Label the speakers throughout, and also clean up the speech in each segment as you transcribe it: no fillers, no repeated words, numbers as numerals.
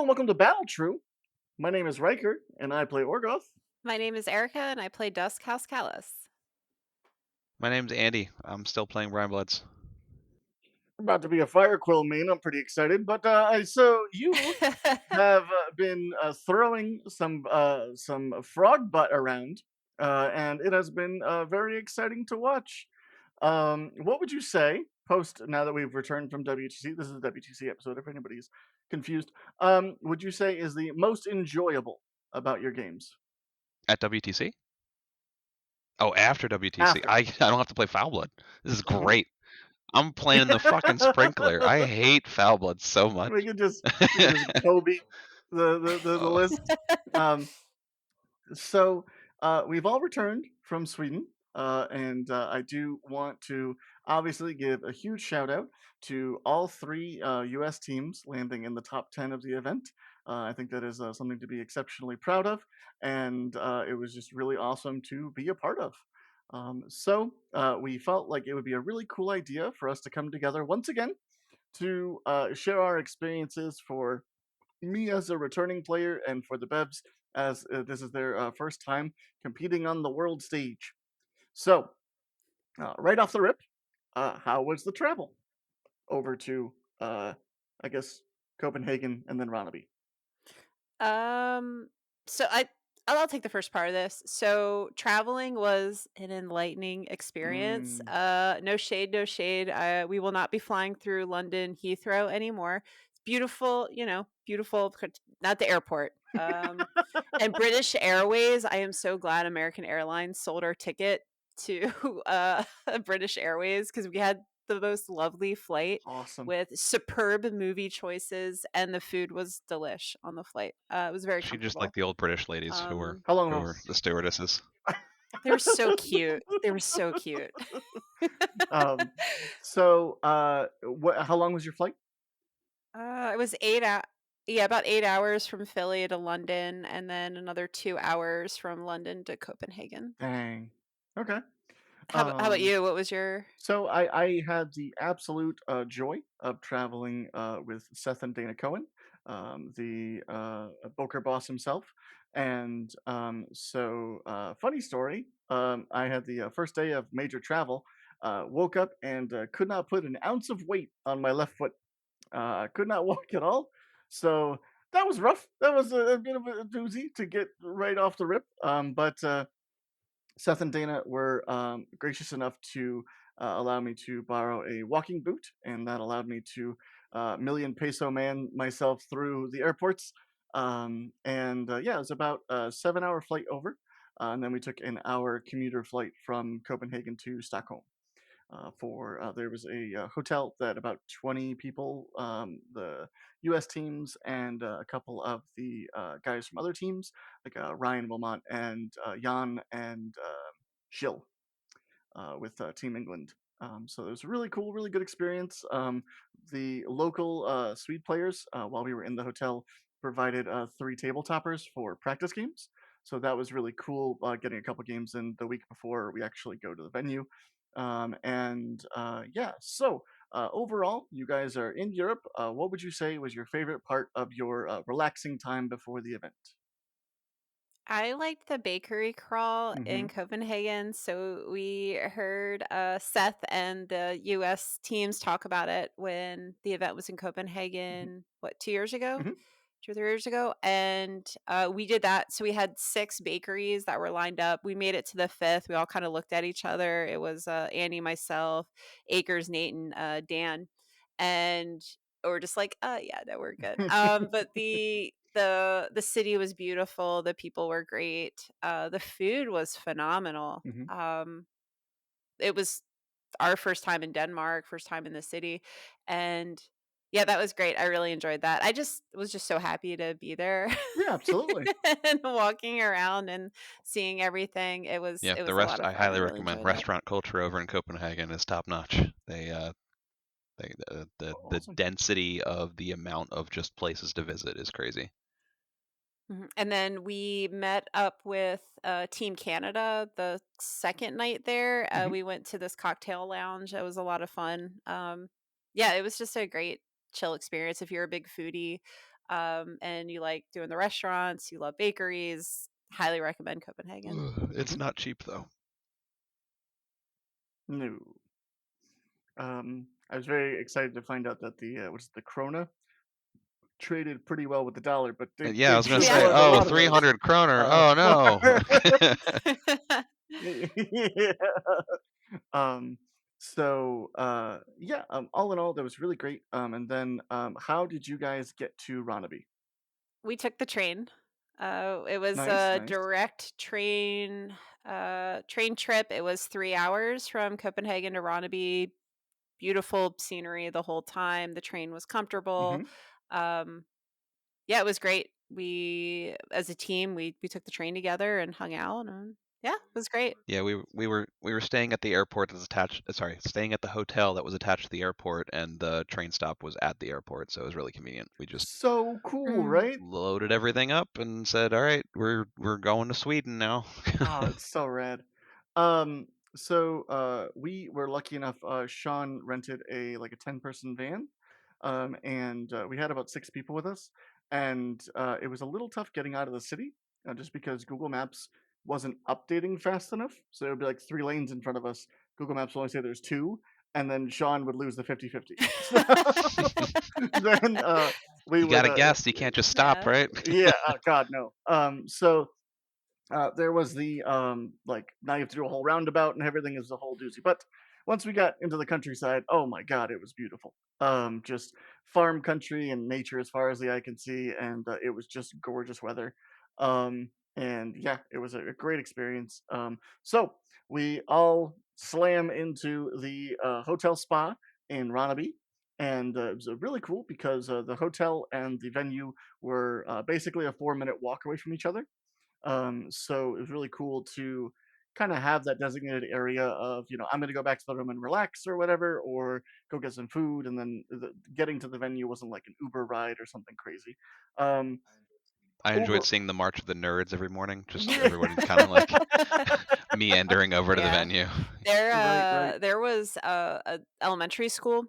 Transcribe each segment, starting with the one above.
Speaker 1: and welcome to Battle True. My name is Riker, and I play Orgoth.
Speaker 2: My name is Erica, and I play Dusk House Callus.
Speaker 3: My name's Andy. I'm still playing Brian Bloods.
Speaker 1: About to be a Fire Quill main. I'm pretty excited. So you have been throwing some frog butt around, and it has been very exciting to watch. What would you say post now that we've returned from WTC? This is a WTC episode. If anybody's confused, would you say is the most enjoyable about your games
Speaker 3: At WTC? Oh, after WTC.
Speaker 1: after?
Speaker 3: I don't have to play Foul Blood. This is
Speaker 1: Mhm.
Speaker 3: great. I'm playing the fucking sprinkler. I hate Foul Blood so much.
Speaker 1: We can just Kobe the
Speaker 3: Oh,
Speaker 1: list. Um, we've all returned from Sweden, and I do want to obviously give a huge shout out to all three U.S. teams landing in the top 10 of the event. I think that is something to be exceptionally proud of, and it was just really awesome to be a part of. We felt like it would be a really cool idea for us to come together once again to share our experiences for me as a returning player and for the Bevs as this is their first time competing on the world stage. So, right off the rip, how was the travel over to, I guess, Copenhagen and then Ronneby?
Speaker 2: um, so I'll take the first part of this. So traveling was an enlightening experience.
Speaker 1: Mm.
Speaker 2: No shade, no shade. We will not be flying through London Heathrow anymore. It's beautiful, beautiful. Not the airport. And British Airways. I am so glad American Airlines sold our ticket to British Airways because we had the most lovely flight
Speaker 1: Awesome.
Speaker 2: with superb movie choices, and the food was delish on the flight. It was very
Speaker 3: she just like
Speaker 2: comfortable.
Speaker 3: the old British ladies who were
Speaker 2: Um,
Speaker 1: How long
Speaker 3: who
Speaker 1: ago?
Speaker 3: were the stewardesses.
Speaker 2: they were so cute. They were so cute.
Speaker 1: um, how long was your flight?
Speaker 2: It was 8 yeah, about 8 hours from Philly to London, and then another 2 hours from London to Copenhagen.
Speaker 1: Dang. Okay.
Speaker 2: How about
Speaker 1: Um,
Speaker 2: you? What was your
Speaker 1: I had the absolute joy of traveling with Seth and Dana Cohen, the Boker boss himself. And funny story, I had the first day of major travel, woke up and could not put an ounce of weight on my left foot. I could not walk at all. So that was rough. That was a bit of a doozy to get right off the rip. But Seth and Dana were gracious enough to allow me to borrow a walking boot, and that allowed me to million peso man myself through the airports. It was about a 7 hour flight over, and then we took an hour commuter flight from Copenhagen to Stockholm. There was a hotel that about 20 people, the U.S. teams and a couple of the guys from other teams, like Ryan Wilmot and Jan and Schill with Team England. So it was a really cool, really good experience. The local Swede players, while we were in the hotel, provided three table toppers for practice games. So that was really cool, getting a couple games in the week before we actually go to the venue. Overall, you guys are in Europe. What would you say was your favorite part of your relaxing time before the event?
Speaker 2: I liked the bakery crawl
Speaker 1: Hmm.
Speaker 2: in Copenhagen. So we heard Seth and the US teams talk about it when the event was in Copenhagen, what, 2 years ago?
Speaker 1: Hmm.
Speaker 2: 2 or 3 years ago. And we did that. So we had six bakeries that were lined up. We made it to the fifth. We all kind of looked at each other. It was Annie, myself, Akers, Nate, and Dan. And we're just like, yeah, no, we're good. But the city was beautiful. The people were great. The food was phenomenal.
Speaker 1: Hmm.
Speaker 2: It was our first time in Denmark, first time in the city, and yeah, that was great. I really enjoyed that. I just was just so happy to be there
Speaker 1: Yeah, absolutely.
Speaker 2: and walking around and seeing everything. It was
Speaker 3: Yeah,
Speaker 2: it
Speaker 3: the
Speaker 2: was a lot
Speaker 3: rest
Speaker 2: of
Speaker 3: I
Speaker 2: fun. I
Speaker 3: highly
Speaker 2: really
Speaker 3: recommend.
Speaker 2: enjoyed it.
Speaker 3: Restaurant culture over in Copenhagen is top notch. The
Speaker 1: Awesome.
Speaker 3: density of the amount of just places to visit is crazy.
Speaker 2: Mhm. And then we met up with Team Canada the second night there.
Speaker 1: Hmm.
Speaker 2: We went to this cocktail lounge. It was a lot of fun. Yeah, it was just a great chill experience if you're a big foodie. and you like doing the restaurants, you love bakeries, highly recommend Copenhagen.
Speaker 3: It's
Speaker 1: Mhm.
Speaker 3: not cheap though.
Speaker 1: No. I was very excited to find out that the what's it, the krona traded pretty well with the dollar, but they
Speaker 3: Yeah, I
Speaker 1: they
Speaker 3: was gonna
Speaker 1: just
Speaker 2: Yeah.
Speaker 3: say,
Speaker 1: won a
Speaker 3: oh,
Speaker 1: lot of those.
Speaker 3: 300 kroner. Oh
Speaker 1: For
Speaker 3: no.
Speaker 1: yeah. Um, yeah, all in all, that was really great. And then how did you guys get to Ronaby?
Speaker 2: We took the train. It was
Speaker 1: Nice,
Speaker 2: a
Speaker 1: nice.
Speaker 2: direct train trip. It was 3 hours from Copenhagen to Ronneby. Beautiful scenery the whole time. The train was comfortable.
Speaker 1: Hmm.
Speaker 2: Um, yeah, it was great. We as a team, we took the train together and hung out, and yeah, it was great.
Speaker 3: Yeah, we were staying at the airport that's attached. Staying at the hotel that was attached to the airport, and the train stop was at the airport, so it was really convenient. We just
Speaker 1: So cool,
Speaker 2: Mm.
Speaker 1: right?
Speaker 3: loaded everything up and said, "All right, we're going to Sweden now."
Speaker 1: Oh, it's so rad. We were lucky enough. Sean rented a like a 10-person van, and we had about 6 people with us, and it was a little tough getting out of the city, just because Google Maps wasn't updating fast enough. So it would be like 3 lanes in front of us. Google Maps would only say there's two, and then Sean would lose the 50-50. So then we
Speaker 3: You
Speaker 1: would,
Speaker 3: got a guess. You can't just stop,
Speaker 2: Yeah.
Speaker 3: right?
Speaker 1: yeah, God no. There was the like now you have to do a whole roundabout and everything is a whole doozy. But once we got into the countryside, oh my god, it was beautiful. Just farm country and nature as far as the eye can see, and it was just gorgeous weather. And yeah, it was a great experience. So we all slam into the hotel spa in Ronaby. And it was really cool because the hotel and the venue were basically a 4-minute walk away from each other. So it was really cool to kind of have that designated area of, I'm going to go back to the room and relax or whatever, or go get some food. And then getting to the venue wasn't like an Uber ride or something crazy. Um,
Speaker 3: I enjoyed
Speaker 1: over,
Speaker 3: seeing the March of the Nerds every morning. Just
Speaker 1: yeah,
Speaker 3: everybody kind of like meandering over to the
Speaker 2: Yeah.
Speaker 3: venue.
Speaker 1: right, right.
Speaker 2: There was a elementary school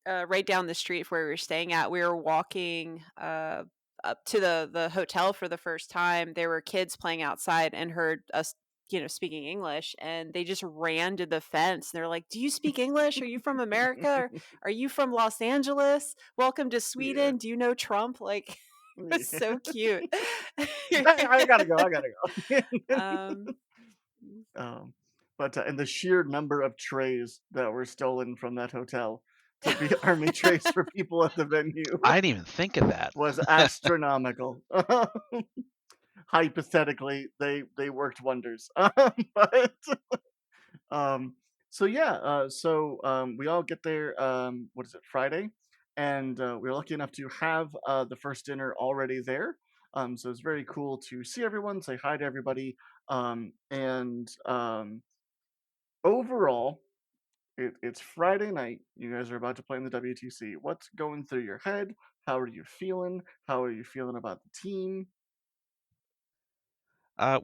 Speaker 2: right down the street from where we were staying at. We were walking up to the hotel for the first time. There were kids playing outside and heard us, speaking English, and they just ran to the fence. And they're like, "Do you speak English? Are you from America? Or are you from Los Angeles? Welcome to
Speaker 1: Yeah.
Speaker 2: Sweden. Do you know Trump?" Like, it was
Speaker 1: Yeah.
Speaker 2: so cute.
Speaker 1: I gotta go. I gotta go.
Speaker 2: um,
Speaker 1: um, but and the sheer number of trays that were stolen from that hotel to be army trays for people at the venue
Speaker 3: I didn't even think of that.
Speaker 1: was astronomical. Hypothetically, they worked wonders. But um, so yeah, we all get there. What is it, Friday? And we were lucky enough to have the first dinner already there. So it's very cool to see everyone, say hi to everybody, and overall, it's Friday night. You guys are about to play in the WTC. What's going through your head? How are you feeling? How are you feeling about the team?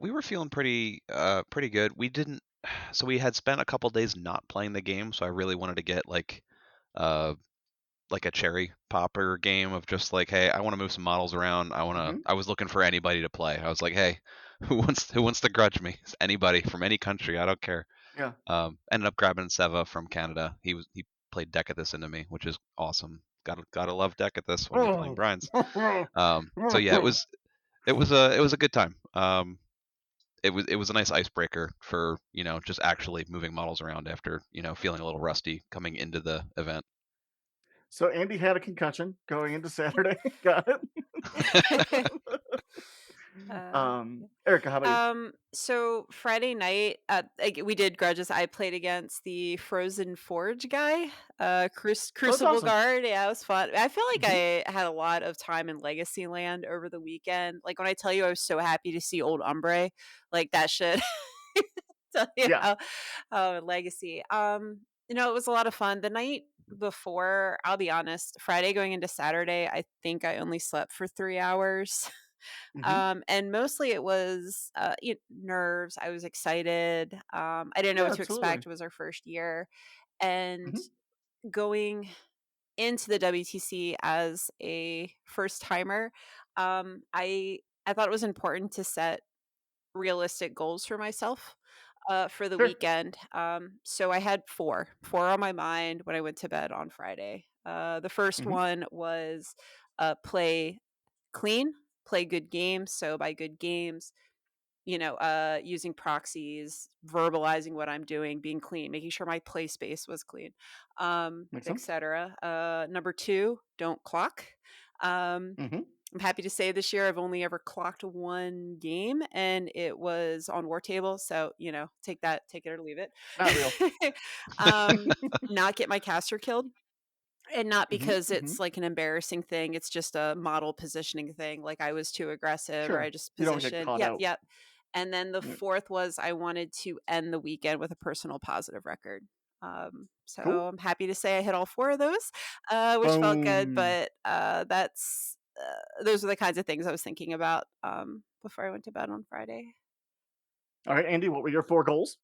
Speaker 3: We were feeling pretty good. We didn't so we had spent a couple days not playing the game, so I really wanted to get uh like a cherry popper game of just like, hey, I want to move some models around.
Speaker 1: Hmm.
Speaker 3: I was looking for anybody to play. I was like, hey, who wants to grudge me? Anybody from any country, I don't care.
Speaker 1: Yeah.
Speaker 3: Ended up grabbing Seva from Canada. He played deck at this into me, which is awesome. Gotta love deck at this when you're playing
Speaker 1: Oh.
Speaker 3: Brian's. So yeah, it was a good time. It was a nice icebreaker for just actually moving models around after feeling a little rusty coming into the event.
Speaker 1: So Andy had a concussion going into Saturday. Got it.
Speaker 2: uh,
Speaker 1: Erica, how about you?
Speaker 2: So Friday night, like we did grudges. I played against the Frozen Forge guy,
Speaker 1: Oh, that's
Speaker 2: Crucible
Speaker 1: awesome.
Speaker 2: Guard. Yeah, it was fun. I feel like
Speaker 1: Hmm.
Speaker 2: I had a lot of time in Legacy Land over the weekend. Like when I tell you I was so happy to see old Umbre, like that should tell you
Speaker 1: Yeah.
Speaker 2: how Legacy. It was a lot of fun. The night before, I'll be honest, Friday going into Saturday, I think I only slept for 3 hours.
Speaker 1: Hmm.
Speaker 2: And mostly it was nerves. I was excited. I didn't know
Speaker 1: Yeah,
Speaker 2: what to
Speaker 1: absolutely.
Speaker 2: expect. It was our first year. And
Speaker 1: Hmm.
Speaker 2: going into the WTC as a first timer, I thought it was important to set realistic goals for myself, for the
Speaker 1: Sure.
Speaker 2: weekend. So I had four on my mind when I went to bed on Friday. The first
Speaker 1: Mhm.
Speaker 2: one was play clean, play good games. So by good games, using proxies, verbalizing what I'm doing, being clean, making sure my play space was clean,
Speaker 1: Makes sense.
Speaker 2: etc. Number two, don't clock. Um,
Speaker 1: Mhm.
Speaker 2: I'm happy to say this year I've only ever clocked one game, and it was on War Table. So take it or leave
Speaker 1: Not real.
Speaker 2: it. um, Not get my caster killed, and not
Speaker 1: Mhm.
Speaker 2: because
Speaker 1: Mhm.
Speaker 2: it's like an embarrassing thing, it's just a model positioning thing, like I was too aggressive or
Speaker 1: Sure.
Speaker 2: I just
Speaker 1: You don't get
Speaker 2: positioned.
Speaker 1: caught
Speaker 2: Yep,
Speaker 1: out.
Speaker 2: yep. And then the
Speaker 1: Yeah.
Speaker 2: fourth was I wanted to end the weekend with a personal positive record. So
Speaker 1: Cool.
Speaker 2: I'm happy to say I hit all four of those, which felt good,
Speaker 1: Boom.
Speaker 2: but those are the kinds of things I was thinking about before I went to bed on Friday.
Speaker 1: All right, Andy, what were your 4 goals?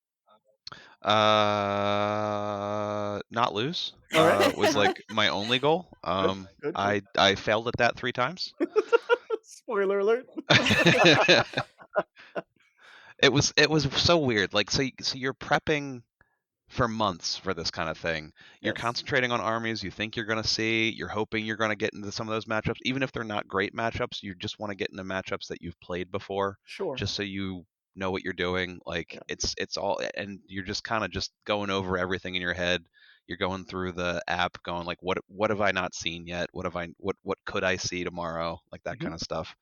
Speaker 3: Not lose,
Speaker 1: All right.
Speaker 3: was,
Speaker 1: All right.
Speaker 3: like, my only goal.
Speaker 1: Good. Good, good.
Speaker 3: I failed at that 3 times.
Speaker 1: Spoiler alert.
Speaker 3: It was so weird, like, so you're prepping for months for this kind of thing. You're
Speaker 1: Yes.
Speaker 3: concentrating on armies you think you're gonna see, you're hoping you're gonna get into some of those matchups, even if they're not great matchups, you just wanna get into matchups that you've played before,
Speaker 1: Sure.
Speaker 3: just so you know what you're doing. Like,
Speaker 1: Yeah.
Speaker 3: it's all and you're just kinda just going over everything in your head. You're going through the app going like, "What have I not seen yet? What could I see tomorrow?" Like, that
Speaker 1: Mhm.
Speaker 3: kinda stuff.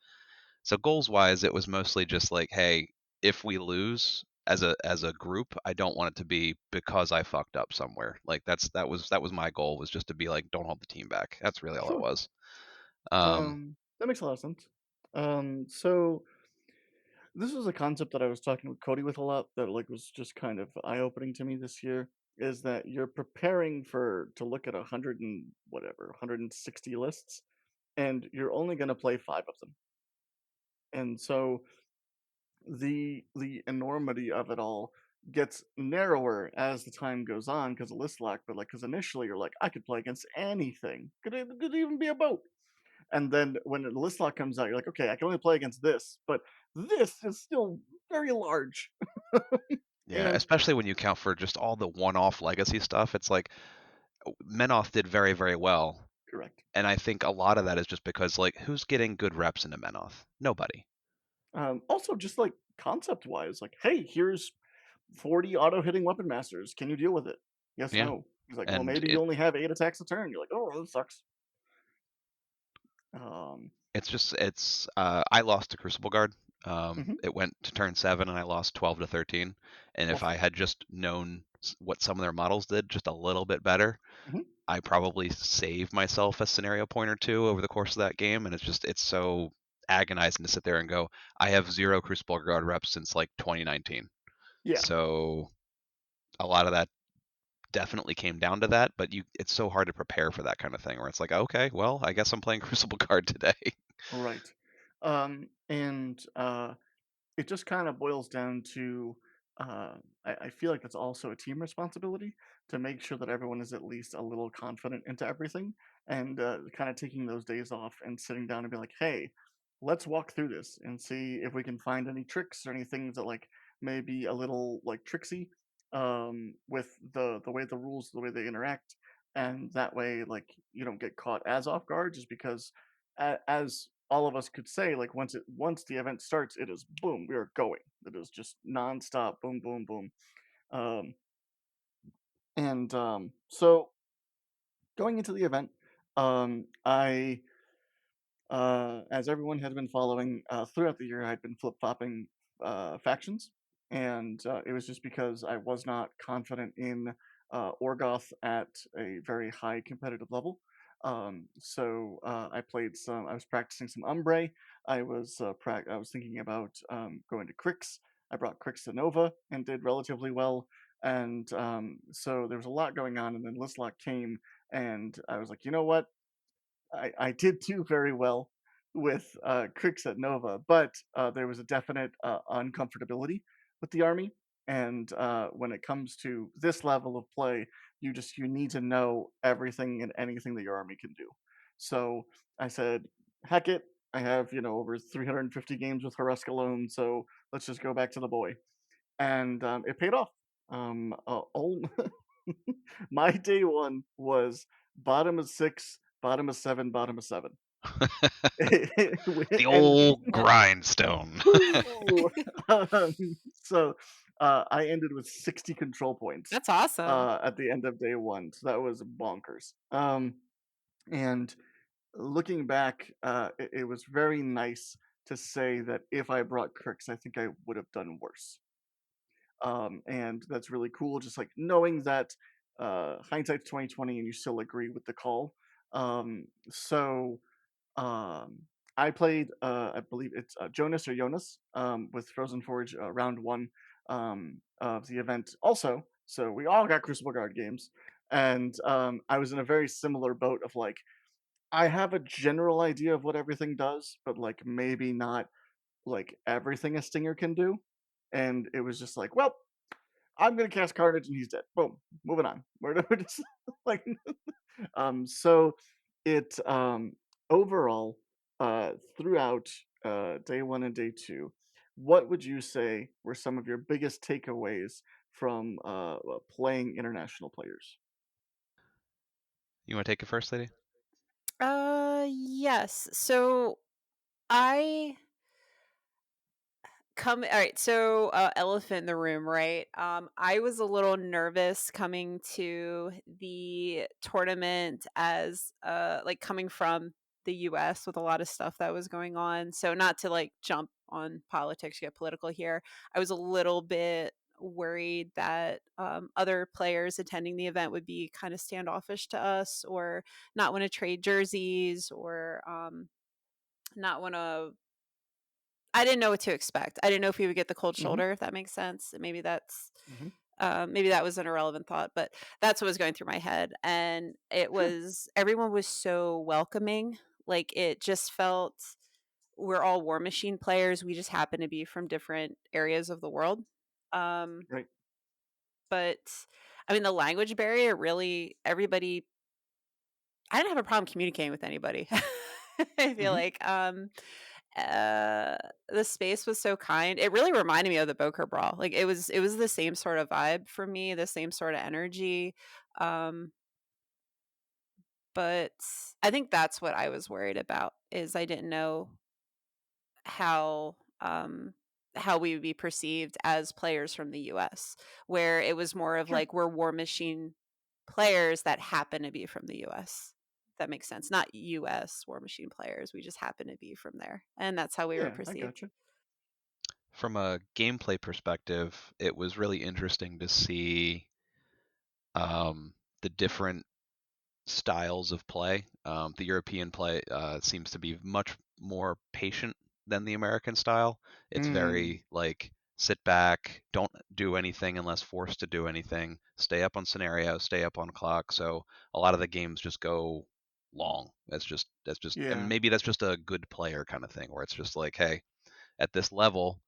Speaker 3: So goals wise, it was mostly just like, hey, if we lose as a group, I don't want it to be because I fucked up somewhere. Like that was my goal, was just to be like, don't hold the team back. That's really all it
Speaker 1: Sure.
Speaker 3: was. Um,
Speaker 1: That makes a lot of sense. So this was a concept that I was talking with Cody with a lot that like was just kind of eye-opening to me this year is that you're preparing for to look at 100 and whatever, 160 lists and you're only going to play 5 of them. And so the enormity of it all gets narrower as the time goes on because of list lock, but like because initially you're like, I could play against anything. Could even be a boat. And then when the list lock comes out, you're like, okay, I can only play against this, but this is still very large.
Speaker 3: yeah,
Speaker 1: And
Speaker 3: especially when you count for just all the one-off legacy stuff. It's like Menoth did very, very well.
Speaker 1: correct.
Speaker 3: And I think a lot of that is just because like who's getting good reps into Menoth? Nobody.
Speaker 1: Also, just like concept wise, like, hey, here's 40 auto hitting weapon masters. Can you deal with it? Yes,
Speaker 3: Yeah.
Speaker 1: no. He's like, well,
Speaker 3: And
Speaker 1: maybe you only have 8 attacks a turn. You're like, oh, that sucks. Um,
Speaker 3: I lost to Crucible Guard.
Speaker 1: mhm.
Speaker 3: It went to turn 7 and I lost 12 to 13. And if
Speaker 1: Woof.
Speaker 3: I had just known what some of their models did just a little bit better,
Speaker 1: Mhm.
Speaker 3: I probably saved myself a scenario point or two over the course of that game. And it's so agonizing to sit there and go, I have 0 Crucible Guard reps since like 2019.
Speaker 1: Yeah,
Speaker 3: So a lot of that definitely came down to that, but it's so hard to prepare for that kind of thing where it's like, okay, well, I guess I'm playing Crucible Guard today.
Speaker 1: right. And it just kind of boils down to I feel like it's also a team responsibility to make sure that everyone is at least a little confident into everything and kind of taking those days off and sitting down and be like, hey, let's walk through this and see if we can find any tricks or any things that like may be a little like tricksy with the way the rules, the way they interact. And that way, like you don't get caught as off guard just because as all of us could say, like once the event starts, it is boom, we are going. It is just nonstop, boom, boom, boom. Um, so going into the event, I as everyone has been following throughout the year, I'd been flip flopping factions, and it was just because I was not confident in Orgoth at a very high competitive level. I played some. I was practicing some Umbre. I was thinking about going to Crix. I brought Crix to Nova and did relatively well. And so there was a lot going on, and then Listlock came, and I was like, you know what? I did do very well with Crix at Nova, but there was a definite uncomfortability with the army. And when it comes to this level of play, you need to know everything and anything that your army can do. So I said, heck it. I have, over 350 games with Hurusk alone, so let's just go back to the boy. And it paid off. All my day one was bottom of six, bottom of seven, bottom of seven.
Speaker 3: The
Speaker 1: And
Speaker 3: old grindstone.
Speaker 1: woo! Um, so I ended with 60 control points
Speaker 2: That's awesome.
Speaker 1: at the end of day one. So that was bonkers. And looking back, it was very nice to say that if I brought Crix, I think I would have done worse. And that's really cool. Just like knowing that hindsight's 2020, and you still agree with the call. So um, I played, I believe it's Jonas or Jonas with Frozen Forge round one of the event also. So we all got Crucible Guard games. And I was in a very similar boat of like, I have a general idea of what everything does, but like maybe not like everything a Stinger can do. And it was just like, well, I'm gonna cast Carnage and he's dead. Boom. Moving on. We're just like so it overall throughout day one and day two, what would you say were some of your biggest takeaways from playing international players?
Speaker 3: You want to take it first, lady?
Speaker 2: Yes. So I Come alright, so, elephant in the room, right? I was a little nervous coming to the tournament as, like, coming from the US with a lot of stuff that was going on, so not to, like, jump on politics, get political here. I was a little bit worried that, other players attending the event would be kinda standoffish to us or not wanna trade jerseys or, not wanna I didn't know what to expect. I didn't know if we would get the cold
Speaker 1: Hmm.
Speaker 2: shoulder, if that makes sense.
Speaker 1: Hmm.
Speaker 2: Maybe that was an irrelevant thought, but that's what was going through my head. And
Speaker 1: Sure.
Speaker 2: everyone was so welcoming. Like it just felt we're all War Machine players. We just happen to be from different areas of the world. Um,
Speaker 1: Right.
Speaker 2: but I mean, the language barrier really, everybody, I didn't have a problem communicating with anybody. I feel
Speaker 1: Hmm.
Speaker 2: like Uh, the space was so kind. It really reminded me of the Boker Brawl. Like it was the same sort of vibe for me, the same sort of energy. Um, but I think that's what I was worried about is I didn't know how how we would be perceived as players from the US, where it was more of
Speaker 1: Sure.
Speaker 2: like we're War Machine players that happen to be from the US. That makes sense. Not US War Machine players. We just happen to be from there. And that's how we were
Speaker 1: Yeah, I
Speaker 2: perceived.
Speaker 1: gotcha.
Speaker 3: From a gameplay perspective, it was really interesting to see um, the different styles of play. The European play seems to be much more patient than the American style. It's
Speaker 1: Mm,
Speaker 3: very like sit back, don't do anything unless forced to do anything, stay up on scenario, stay up on clock. So a lot of the games just go long. That's just and
Speaker 1: yeah.
Speaker 3: maybe that's just a good player kind of thing where it's just like, hey, at this level,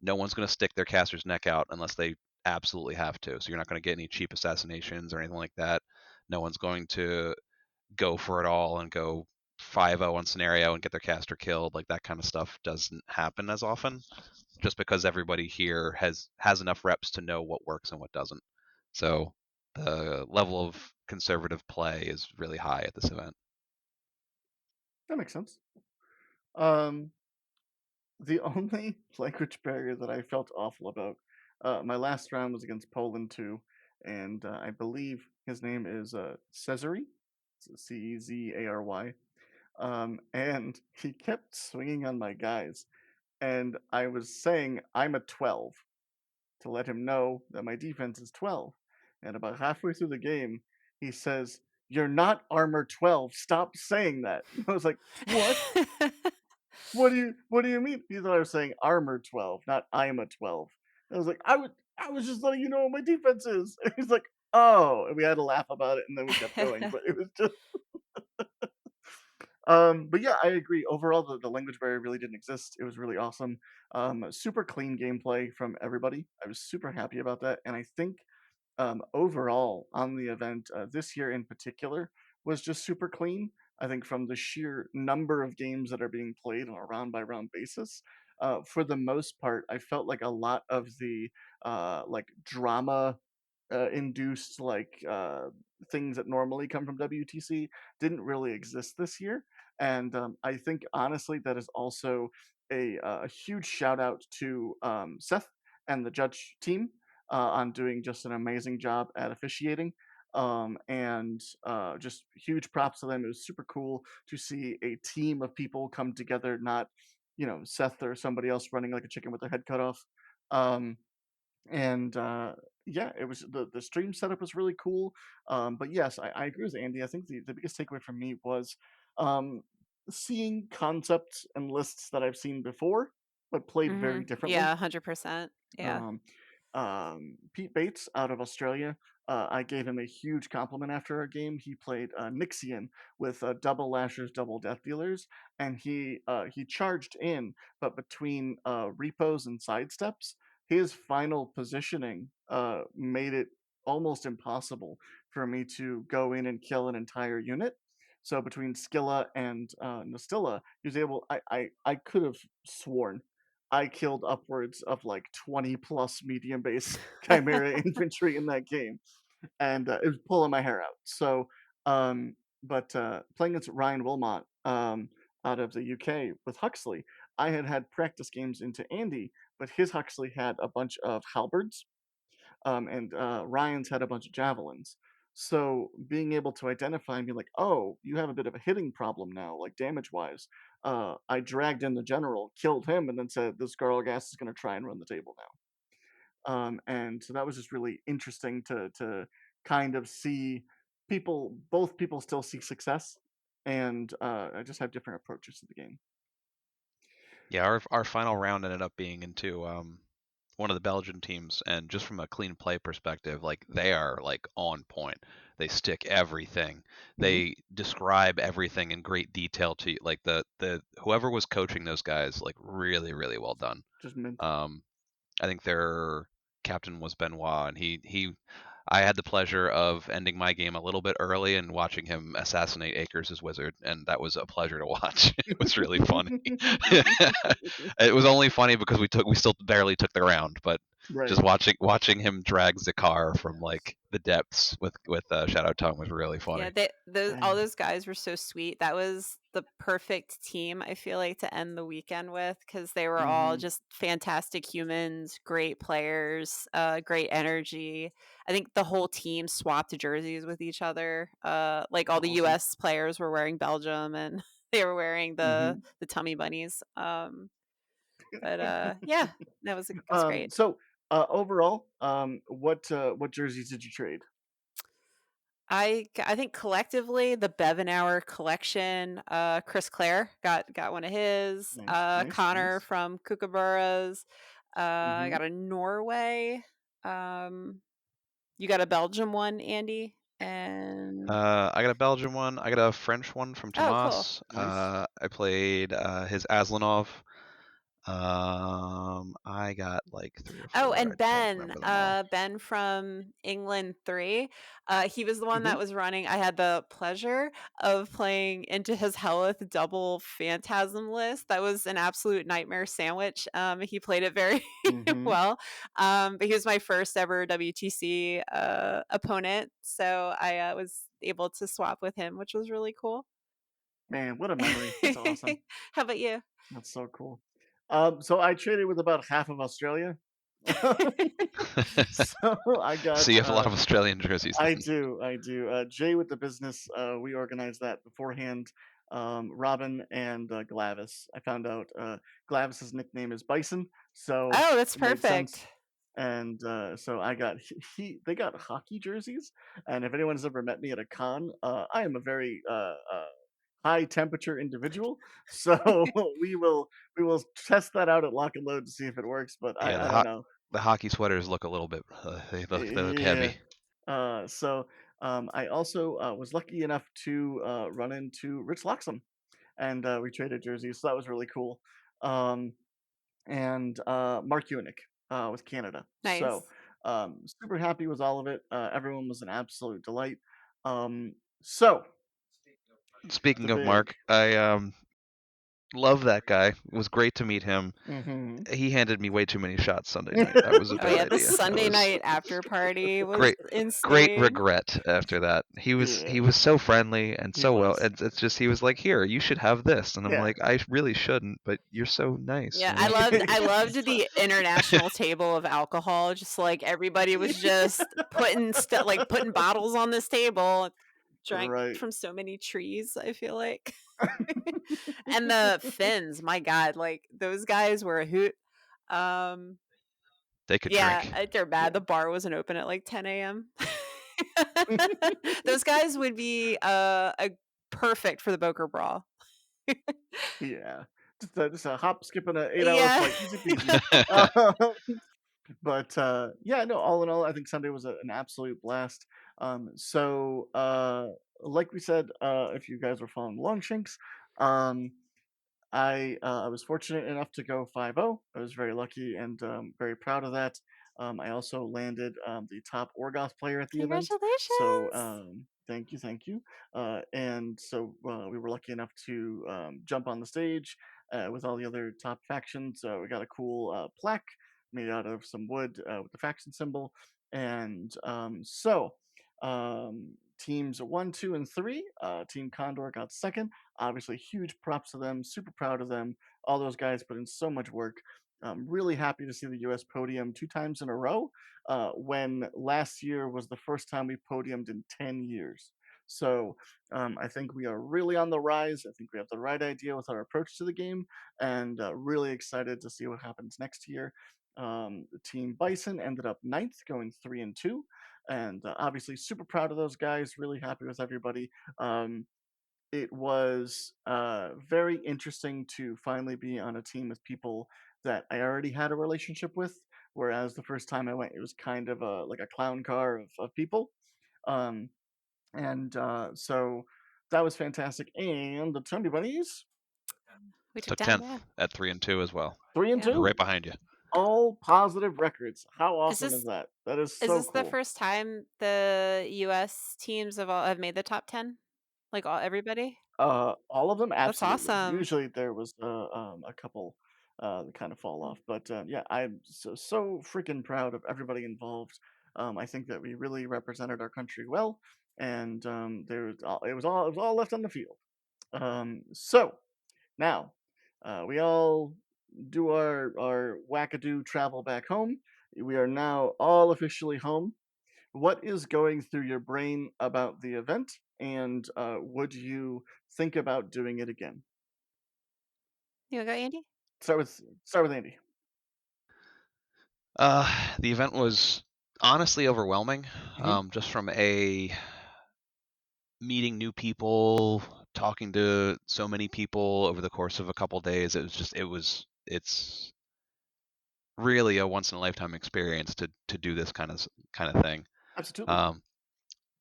Speaker 3: no one's going to stick their caster's neck out unless they absolutely have to. So you're not going to get any cheap assassinations or anything like that. No one's going to go for it all and go 5-0 on scenario and get their caster killed. Like that kind of stuff doesn't happen as often, just because everybody here has enough reps to know what works and what doesn't. So the level of conservative play is really high at this event.
Speaker 1: That makes sense. Um, the only language barrier that I felt awful about, my last round was against Poland too, and I believe his name is Cezary, Cezary, and he kept swinging on my guys, and I was saying I'm a 12 to let him know that my defense is 12, and about halfway through the game, he says, "You're not armor 12. Stop saying that." I was like, "What?" What do you mean? He thought I was saying armor 12, not I'm a 12. I was like, I was just letting you know what my defense is. And he's like, oh, and we had to laugh about it and then we kept going. But it was just But yeah, I agree. Overall, the language barrier really didn't exist. It was really awesome. Super clean gameplay from everybody. I was super happy about that, and I think overall on the event this year in particular was just super clean. I think from the sheer number of games that are being played on a round by round basis, for the most part, I felt like a lot of the like drama induced things that normally come from WTC didn't really exist this year, and I think honestly that is also a huge shout out to Seth and the judge team on doing just an amazing job at officiating. And just huge props to them. It was super cool to see a team of people come together, not Seth or somebody else running like a chicken with their head cut off. Um, and yeah, it was the stream setup was really cool. But yes, I agree with Andy. I think the biggest takeaway from me was um, seeing concepts and lists that I've seen before, but played very
Speaker 2: Yeah,
Speaker 1: differently.
Speaker 2: 100%. Yeah.
Speaker 1: Um, Pete Bates out of Australia. I gave him a huge compliment after our game. He played Nixian with double lashers, double death dealers, and he charged in, but between repos and sidesteps, his final positioning made it almost impossible for me to go in and kill an entire unit. So between Skilla and Nastilla, he was able. I could have sworn I killed upwards of like 20 plus medium base Chimera infantry in that game, and it was pulling my hair out. So, but playing against Ryan Wilmot out of the UK with Huxley, I had practice games into Andy, but his Huxley had a bunch of halberds and Ryan's had a bunch of javelins. So being able to identify and be like, oh, you have a bit of a hitting problem now, like damage wise. I dragged in the general, killed him, and then said this Garlgas is going to try and run the table now. And so that was just really interesting to kind of see both people still see success, and I just have different approaches to the game.
Speaker 3: Yeah, our final round ended up being into one of the Belgian teams, and just from a clean play perspective, like they are like on point. They stick everything.
Speaker 1: Hmm.
Speaker 3: They describe everything in great detail to you. Like the whoever was coaching those guys, like really well done.
Speaker 1: Just mint.
Speaker 3: Um, I think their captain was Benoit, and he I had the pleasure of ending my game a little bit early and watching him assassinate Akers' wizard, and that was a pleasure to watch. It was really funny. It was only funny because we still barely took the round, but
Speaker 1: Right.
Speaker 3: just watching him drag Zakar from like the depths with Shadow Tongue was really
Speaker 2: Yeah,
Speaker 3: funny.
Speaker 2: those all
Speaker 1: Dang.
Speaker 2: those guys were so sweet. That was the perfect team, I feel like, to end the weekend with because they were all
Speaker 1: Hmm.
Speaker 2: just fantastic humans, great players, great energy. I think the whole team swapped jerseys with each other. Like all the
Speaker 1: Awesome.
Speaker 2: US players were wearing Belgium and they were wearing the
Speaker 1: Hmm.
Speaker 2: tummy bunnies. But yeah, that was great.
Speaker 1: So overall, what jerseys did you trade?
Speaker 2: I think collectively the Bevanauer collection, Chris Clare got one of his,
Speaker 1: Nice, nice,
Speaker 2: Connor
Speaker 1: nice.
Speaker 2: from Kookaburras, I
Speaker 1: Hmm.
Speaker 2: got a Norway, um, you got a Belgium one, Andy, and
Speaker 3: I got a Belgian one. I got a French one from
Speaker 2: oh, cool.
Speaker 3: Tomas.
Speaker 1: Nice.
Speaker 3: I played his Aslanov. I got like three or
Speaker 2: Oh,
Speaker 3: four. I
Speaker 2: and
Speaker 3: don't
Speaker 2: Ben,
Speaker 3: remember them all.
Speaker 2: Ben from England 3, he was the one
Speaker 1: Hmm.
Speaker 2: that was running. I had the pleasure of playing into his Helith double Phantasm list. That was an absolute nightmare sandwich. He played it very
Speaker 1: Hmm.
Speaker 2: well, but he was my first ever WTC opponent, so I was able to swap with him, which was really cool.
Speaker 1: Man, what a memory. That's awesome.
Speaker 2: How about you?
Speaker 1: That's so cool. So I traded with about half of Australia. So I got
Speaker 3: So you have a lot of Australian jerseys then.
Speaker 1: I do. Jay with the business, we organized that beforehand. Robin and Glavis. I found out Glavis's nickname is Bison, so
Speaker 2: Oh, that's
Speaker 1: it made sense.
Speaker 2: perfect.
Speaker 1: And so I got they got hockey jerseys. And if anyone's ever met me at a con, I am a very high temperature individual. So we will test that out at lock and load to see if it works. But
Speaker 3: Yeah,
Speaker 1: I don't know.
Speaker 3: the hockey sweaters look a little bit they look
Speaker 1: Yeah.
Speaker 3: heavy.
Speaker 1: So I also was lucky enough to run into Rich Loxham. and we traded jerseys, so that was really cool. Um, and Mark Ewing with Canada. So
Speaker 2: Nice.
Speaker 1: super happy with all of it. Everyone was an absolute delight. Um, so the
Speaker 3: Speaking of
Speaker 1: big.
Speaker 3: Mark, I love that guy. It was great to meet him.
Speaker 1: Hmm.
Speaker 3: He handed me way too many shots Sunday night. That was a
Speaker 2: Oh
Speaker 3: bad
Speaker 2: yeah, the
Speaker 3: idea. That
Speaker 2: Sunday
Speaker 3: was
Speaker 2: night after party was
Speaker 3: great great
Speaker 2: insane.
Speaker 3: regret after that. He
Speaker 1: Yeah,
Speaker 3: was so friendly and
Speaker 1: he
Speaker 3: so well.
Speaker 1: was.
Speaker 3: It's just he was like, "Here, you should have this." And I'm
Speaker 1: Yeah.
Speaker 3: like, "I really shouldn't, but you're so nice,
Speaker 2: Yeah,
Speaker 3: you
Speaker 2: I
Speaker 3: know?"
Speaker 2: loved I loved
Speaker 1: Yes.
Speaker 2: the international table of alcohol, just, like, everybody was just putting bottles on this table, drank
Speaker 1: Right.
Speaker 2: from so many trees, I feel like. And the Finns, my god, like, those guys were a hoot. Um,
Speaker 3: They could
Speaker 2: yeah,
Speaker 3: drink.
Speaker 2: they're bad,
Speaker 1: Yeah.
Speaker 2: the bar wasn't open at, like, 10 AM. Those guys would be, perfect for the Boker Brawl.
Speaker 1: Yeah. Just a hop, skip, and a 8 hour
Speaker 2: Yeah.
Speaker 1: flight. Easy peasy. Um, but yeah, no, all in all, I think Sunday was an absolute blast. So like we said, if you guys were following Longshanks, um, I was fortunate enough to go 5-0. I was very lucky and very proud of that. I also landed the top Orgoth player at the event. So
Speaker 2: Congratulations.
Speaker 1: thank you, thank you. And so we were lucky enough to jump on the stage with all the other top factions. We got a cool plaque made out of some wood with the faction symbol. And teams 1, 2, and 3, Team Condor got second. Obviously, huge props to them. Super proud of them. All those guys put in so much work. Really happy to see the U.S. podium 2 times in a row. When last year was the first time we podiumed in 10 years. So I think we are really on the rise. I think we have the right idea with our approach to the game, and really excited to see what happens next year. Team Bison ended up ninth, going 3-2, and obviously super proud of those guys. Really happy with everybody. It was very interesting to finally be on a team with people that I already had a relationship with. Whereas the first time I went, it was kind of like a clown car of people. Um, and so that was fantastic. And the Tumby Bunnies,
Speaker 2: We took
Speaker 3: Took
Speaker 2: 10, yeah.
Speaker 3: 10th at 3-2 as well.
Speaker 1: three and
Speaker 2: Yeah.
Speaker 3: We're
Speaker 1: two,
Speaker 3: right behind you.
Speaker 1: all positive records. How
Speaker 2: Is
Speaker 1: awesome is
Speaker 2: this
Speaker 1: that? That is
Speaker 2: is
Speaker 1: so
Speaker 2: this the
Speaker 1: cool.
Speaker 2: first time the US teams have made the top 10? Like, all everybody?
Speaker 1: All of them,
Speaker 2: That's
Speaker 1: absolutely.
Speaker 2: awesome.
Speaker 1: Usually there was a couple that kind of fall off, but yeah, I'm so freaking proud of everybody involved. I think that we really represented our country well, and it was all left on the field. So now we all do our wackadoo travel back home. We are now all officially home. What is going through your brain about the event, and would you think about doing it again?
Speaker 2: You wanna go, Andy?
Speaker 1: Start with Andy.
Speaker 3: The event was honestly overwhelming.
Speaker 1: Hmm.
Speaker 3: Just from a meeting new people, talking to so many people over the course of a couple days. It's really a once in a lifetime experience to do this kind of thing.
Speaker 1: Absolutely.
Speaker 3: Um,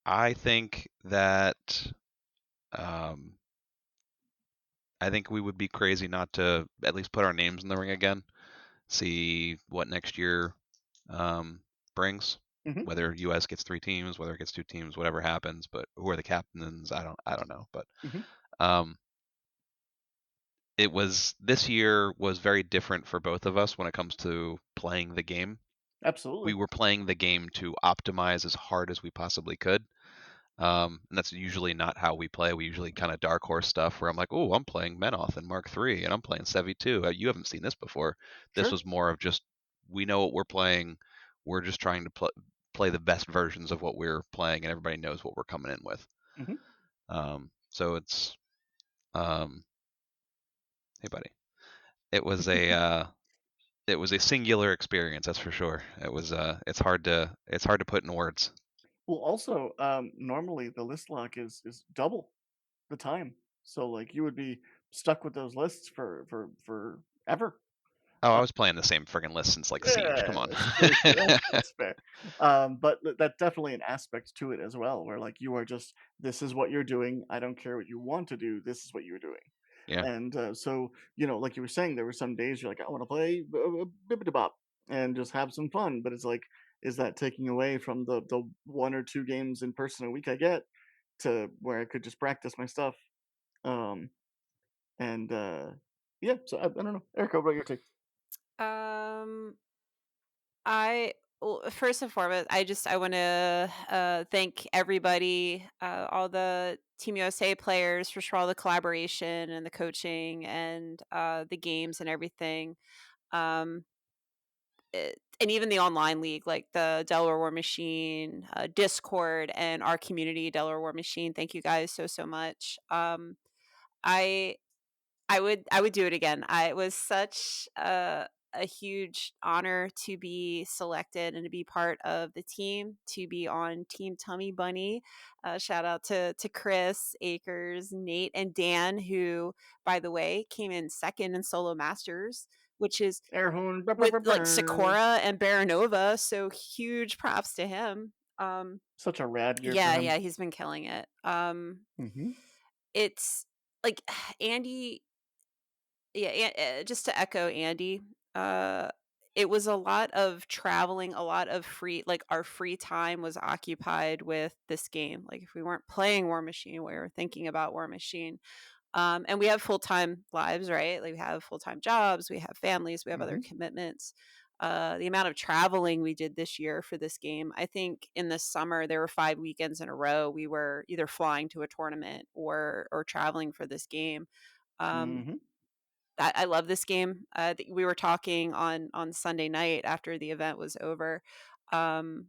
Speaker 3: I think that um, I think we would be crazy not to at least put our names in the ring again. See what next year brings.
Speaker 1: Hmm.
Speaker 3: Whether US gets 3 teams, whether it gets 2 teams, whatever happens, but who are the captains? I don't know. But
Speaker 1: Hmm.
Speaker 3: um, it was this year was very different for both of us when it comes to playing the game. We
Speaker 1: Absolutely.
Speaker 3: were playing the game to optimize as hard as we possibly could. And that's usually not how we play. We usually kind of dark horse stuff where I'm like, oh, I'm playing Menoth and Mark III, and I'm playing Sevi 2. You haven't seen this before. This
Speaker 1: Sure.
Speaker 3: was more of just we know what we're playing. We're just trying to play the best versions of what we're playing, and everybody knows what we're coming in with.
Speaker 1: Hmm.
Speaker 3: So it's hey buddy, it was a it was a singular experience, that's for sure. It's hard to put in words.
Speaker 1: Well, also, normally the list lock is double the time, so like you would be stuck with those lists for ever.
Speaker 3: Oh, I was playing the same friggin' list since like Siege. Come on.
Speaker 1: Sure, sure. That's fair. But that's definitely an aspect to it as well, where like you are just this is what you're doing. I don't care what you want to do. This is what you're doing.
Speaker 3: Yeah.
Speaker 1: And so, like you were saying, there were some days you're like, I want to play Bibbidi Bop and just have some fun. But it's like, is that taking away from the 1 or 2 games in person a week I get to where I could just practice my stuff? Um, and yeah, so I don't know. Erica, what about your take?
Speaker 2: Um, I well, first and foremost, I want to thank everybody, all the Team USA players for all the collaboration and the coaching and the games and everything. Um, and even the online league, like the Delaware War Machine, Discord, and our community, Delaware War Machine. Thank you guys so much. I I would do it again. It was such a huge honor to be selected and to be part of the team, to be on Team Tummy Bunny. Shout out to Chris, Akers, Nate, and Dan, who, by the way, came in second in Solo Masters, which is
Speaker 1: Air horn.
Speaker 2: with like Sakura and Baranova. So huge props to him. Um,
Speaker 1: Such a rad year for
Speaker 2: yeah,
Speaker 1: him.
Speaker 2: yeah, he's been killing it.
Speaker 1: Hmm.
Speaker 2: It's like Andy, yeah, just to echo Andy, uh, it was a lot of traveling, a lot of our free time was occupied with this game. Like if we weren't playing War Machine, we were thinking about War Machine. And we have full time lives, right? Like we have full time jobs, we have families, we have other
Speaker 1: Hmm.
Speaker 2: commitments. The amount of traveling we did this year for this game, I think in the summer there were 5 weekends in a row we were either flying to a tournament or traveling for this game. Um,
Speaker 1: Hmm.
Speaker 2: I love this game. We were talking on Sunday night after the event was over, um,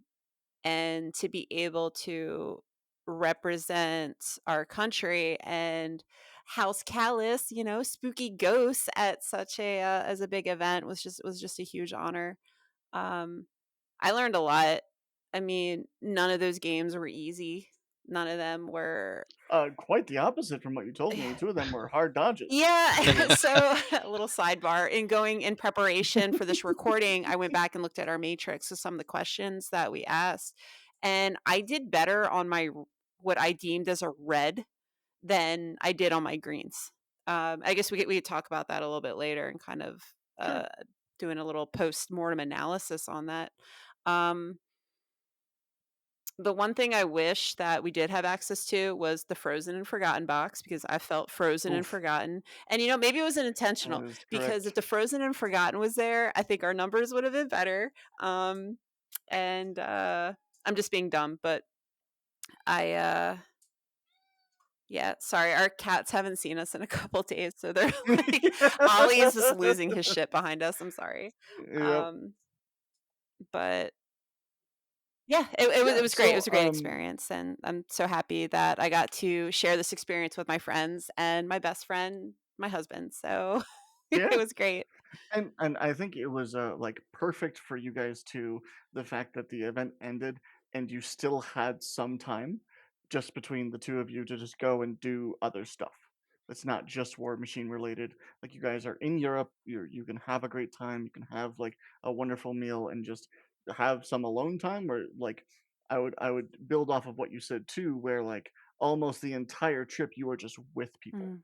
Speaker 2: and to be able to represent our country and house Callus, spooky ghosts at such a as a big event was just a huge honor. Um, I learned a lot. I mean, none of those games were easy. None of them were.
Speaker 1: Quite the opposite from what you told me. 2 of them were hard dodges.
Speaker 2: Yeah. So a little sidebar in going in preparation for this recording, I went back and looked at our matrix of some of the questions that we asked, and I did better on what I deemed as a red than I did on my greens. I guess we could talk about that a little bit later and kind of
Speaker 1: Sure.
Speaker 2: doing a little post mortem analysis on that. Um, the one thing I wish that we did have access to was the frozen and forgotten box because I felt frozen and
Speaker 1: Oof,
Speaker 2: forgotten. And maybe it was
Speaker 1: that
Speaker 2: intentional
Speaker 1: is
Speaker 2: because
Speaker 1: correct.
Speaker 2: if the frozen and forgotten was there, I think our numbers would have been better. Um, and I'm just being dumb, but I yeah, sorry, our cats haven't seen us in a couple days, so they're like Ollie's just losing his shit behind us. I'm sorry.
Speaker 1: Yep.
Speaker 2: Um, but yeah, it was great. It
Speaker 1: So,
Speaker 2: was a great experience, and I'm so happy that I got to share this experience with my friends and my best friend, my husband. So it
Speaker 1: yeah,
Speaker 2: was great.
Speaker 1: and I think it was, like, perfect for you guys too, the fact that the event ended and you still had some time just between the 2 of you to just go and do other stuff. It's not just War Machine related. Like, you guys are in Europe, you can have a great time, you can have, like, a wonderful meal and just have some alone time where, like, I would build off of what you said too, where, like, almost the entire trip you were just with people
Speaker 2: Mm,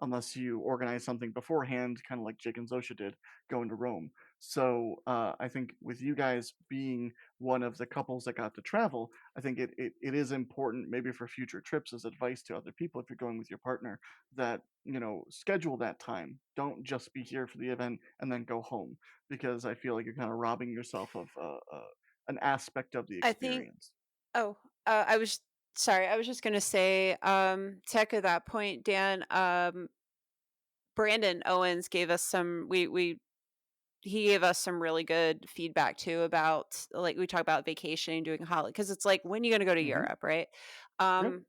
Speaker 1: unless you organize something beforehand, kind of like Jake and Zosha did going to Rome. So I think with you guys being one of the couples that got to travel, I think it is important maybe for future trips as advice to other people if you're going with your partner that schedule that time. Don't just be here for the event and then go home because I feel like you're kind of robbing yourself of an aspect of the
Speaker 2: I think.
Speaker 1: experience.
Speaker 2: Oh, I was sorry. I was just gonna say, to echo that point, Dan. Brandon Owens gave us some. We he gave us some really good feedback too about like we talk about vacationing, doing holiday because it's like when are you gonna go to
Speaker 1: Hmm.
Speaker 2: Europe, right?
Speaker 1: Yep.
Speaker 2: Um,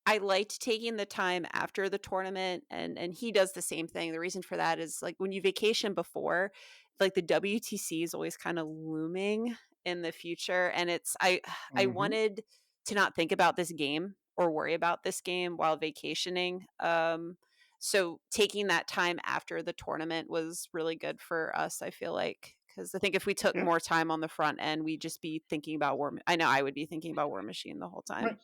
Speaker 2: I liked taking the time after the tournament and he does the same thing. The reason for that is like when you vacation before, like the WTC is always kind of looming in the future and I
Speaker 1: Hmm.
Speaker 2: wanted to not think about this game or worry about this game while vacationing. So taking that time after the tournament was really good for us, I feel like because I think if we took
Speaker 1: Yeah.
Speaker 2: more time on the front end, we'd just be thinking about I know I would be thinking about War Machine the whole time.
Speaker 1: Right.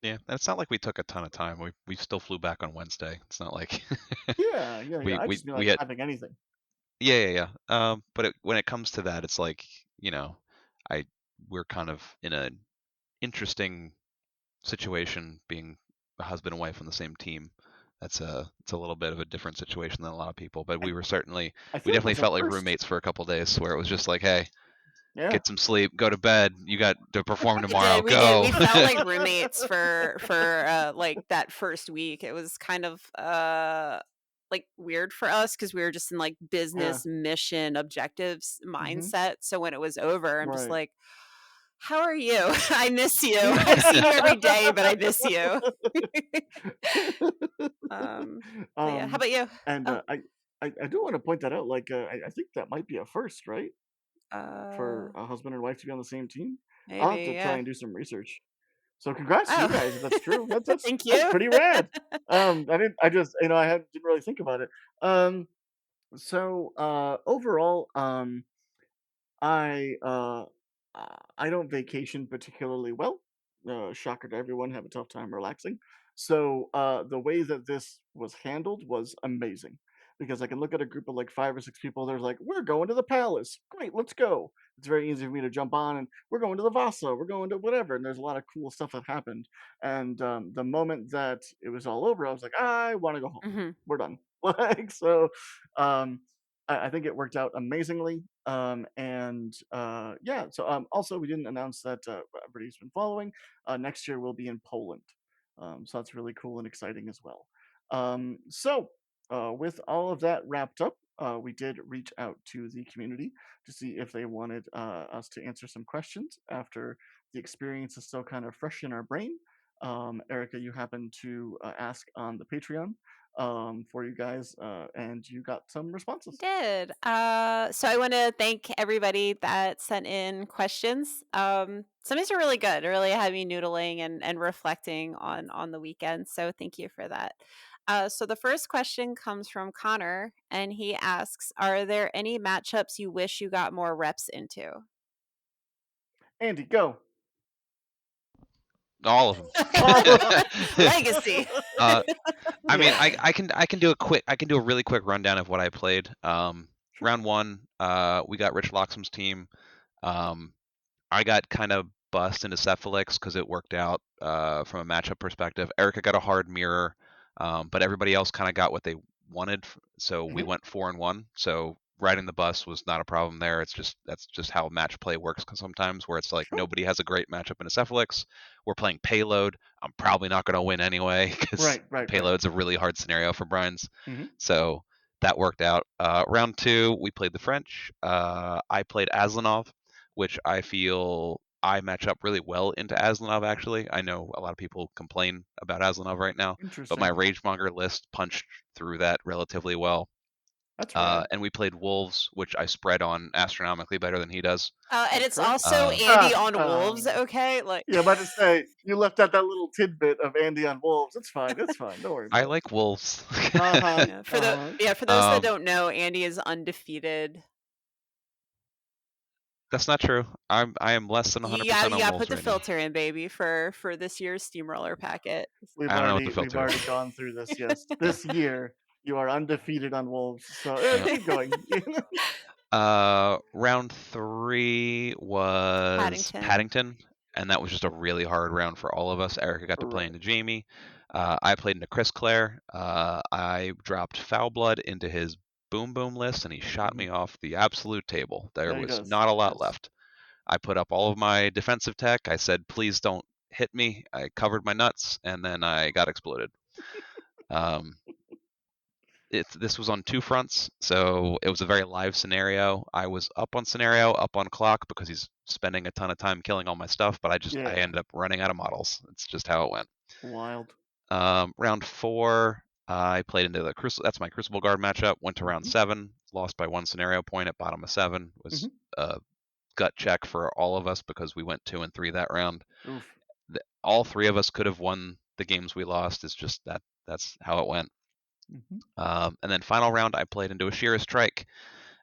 Speaker 3: Yeah, and it's not like we took a ton of time. We still flew back on Wednesday. It's not like
Speaker 1: Yeah, yeah, yeah.
Speaker 3: we
Speaker 1: I
Speaker 3: we
Speaker 1: just mean
Speaker 3: we
Speaker 1: like
Speaker 3: had
Speaker 1: having anything.
Speaker 3: yeah, yeah, yeah. But when it comes to that, it's like, I we're kind of in an interesting situation being a husband and wife on the same team. It's a little bit of a different situation than a lot of people, but
Speaker 1: I I
Speaker 3: we
Speaker 1: feel like
Speaker 3: definitely
Speaker 1: that's a
Speaker 3: felt like
Speaker 1: first.
Speaker 3: roommates for a couple days where it was just like, hey,
Speaker 1: Yeah.
Speaker 3: get some sleep, go to bed. You got to perform
Speaker 2: We
Speaker 3: tomorrow.
Speaker 2: did, we did.
Speaker 3: Go.
Speaker 2: We felt like roommates for like, that first week. It was kind of, like, weird for us because we were just in, like,
Speaker 1: Yeah.
Speaker 2: business, mission, objectives
Speaker 1: Mhm.
Speaker 2: mindset, so when it was over, I'm just
Speaker 1: Right.
Speaker 2: like, "How are you? I miss you. I've
Speaker 1: Yeah.
Speaker 2: seen you every day, but I miss you." But yeah, how
Speaker 1: Um,
Speaker 2: about you?
Speaker 1: and,
Speaker 2: Oh,
Speaker 1: I do wanna point that out, like, I think that might be a first, right? For
Speaker 2: uh,
Speaker 1: a husband and wife to be on the same team? I'll have
Speaker 2: maybe,
Speaker 1: to try
Speaker 2: yeah.
Speaker 1: and do some research. So congrats to you
Speaker 2: Oh,
Speaker 1: guys if that's true. That's
Speaker 2: thank
Speaker 1: that's
Speaker 2: you.
Speaker 1: pretty rad. I just, didn't really think about it. Overall, I uh, I don't vacation particularly well. Shocker to everyone, have a tough time relaxing. So the way that this was handled was amazing because I can look at a group of like 5 or 6 people. There's like, we're going to the palace. Great, let's go. It's very easy for me to jump on, and we're going to the Vasa. We're going to whatever. And there's a lot of cool stuff that happened. And the moment that it was all over, I was like, I want to go home.
Speaker 2: Mhm.
Speaker 1: We're done. Like so. Um, I think it worked out amazingly. Yeah, so also, we didn't announce that everybody's been following. Next year, we'll be in Poland. So that's really cool and exciting as well. With all of that wrapped up, we did reach out to the community to see if they wanted us to answer some questions after the experience is still kind of fresh in our brain. Erica, you happened to ask on the Patreon for you guys, and you got some responses.
Speaker 2: Did. So I want to thank everybody that sent in questions. Some of these are really good. It really had me noodling and reflecting on the weekend. So thank you for that. So the first question comes from Connor, and he asks, "Are there any matchups you wish you got more reps into?"
Speaker 1: Andy, go.
Speaker 3: All of them.
Speaker 1: All of them.
Speaker 2: Legacy.
Speaker 3: uh, I mean,
Speaker 1: Yeah,
Speaker 3: I can do I can do a really quick rundown of what I played.
Speaker 1: sure.
Speaker 3: Round one, we got Rich Loxham's team. Um, I got kind of bust into Cephalix because it worked out from a matchup perspective. Erica got a hard mirror, but everybody else kind of got what they wanted. So we
Speaker 1: Hmm.
Speaker 3: went 4-1. So riding the bus was not a problem there. That's just how match play works sometimes, where it's like
Speaker 1: Sure.
Speaker 3: nobody has a great matchup in a Cephalix. We're playing payload. I'm probably not going to win anyway because
Speaker 1: Right, right, right.
Speaker 3: payload's a really hard scenario for Brian's.
Speaker 1: Hmm.
Speaker 3: So that worked out. Round two, we played the French. I played Aslanov, which I feel I match up really well into Aslanov, actually. I know a lot of people complain about Aslanov right now, but my
Speaker 1: Interesting.
Speaker 3: Ragemonger list punched through that relatively well.
Speaker 1: That's rad.
Speaker 3: And we played Wolves, which I spread on astronomically better than he does.
Speaker 2: And
Speaker 1: That's
Speaker 2: it's
Speaker 1: correct.
Speaker 2: also
Speaker 3: Um,
Speaker 2: Andy on Wolves.
Speaker 1: Oh.
Speaker 2: Okay, like.
Speaker 1: Yeah, about to say you left out that little tidbit of Andy on Wolves. It's fine. It's fine. Don't worry
Speaker 3: I
Speaker 1: about it.
Speaker 3: like Wolves.
Speaker 1: Uh huh.
Speaker 2: Yeah,
Speaker 1: Uh huh.
Speaker 2: for those that
Speaker 3: um,
Speaker 2: don't know, Andy is undefeated.
Speaker 3: that's not true. I am less than
Speaker 2: You got
Speaker 3: 100%
Speaker 2: you
Speaker 3: on
Speaker 2: got to
Speaker 3: Wolves
Speaker 2: put the
Speaker 3: right now.
Speaker 2: filter in, baby, for this year's steamroller packet.
Speaker 3: I don't know what the
Speaker 1: We've
Speaker 3: filter is.
Speaker 1: already gone through this. Yes, this year you are undefeated on Wolves. So
Speaker 3: Yeah.
Speaker 1: keep going.
Speaker 3: Round three was
Speaker 2: Paddington.
Speaker 3: Paddington, and that was just a really hard round for all of us. Erica got to play
Speaker 1: Right.
Speaker 3: into Jamie. I played into Chris Clare. I dropped Foul Blood into his Boom Boom list, and he shot
Speaker 1: Hmm.
Speaker 3: me off the absolute table. There
Speaker 1: Yeah, he
Speaker 3: was
Speaker 1: does.
Speaker 3: not a lot
Speaker 1: Yes.
Speaker 3: left. I put up all of my defensive tech. I said, please don't hit me. I covered my nuts, and then I got exploded. Um, this was on two fronts, so it was a very live scenario. I was up on scenario, up on clock because he's spending a ton of time killing all my stuff, but I
Speaker 1: Yeah.
Speaker 3: ended up running out of models. It's just how it went.
Speaker 1: Wild.
Speaker 3: Round four, I played into the Crucible. That's my Crucible Guard matchup. Went to round
Speaker 1: Hmm.
Speaker 3: seven, lost by one scenario point at bottom of seven. Was
Speaker 1: Hmm.
Speaker 3: a gut check for all of us because we went 2 and 3 that round.
Speaker 1: Oof.
Speaker 3: All three of us could have won the games we lost. It's just that's how it went.
Speaker 1: Hmm.
Speaker 3: And then final round, I played into a Sheer Strike.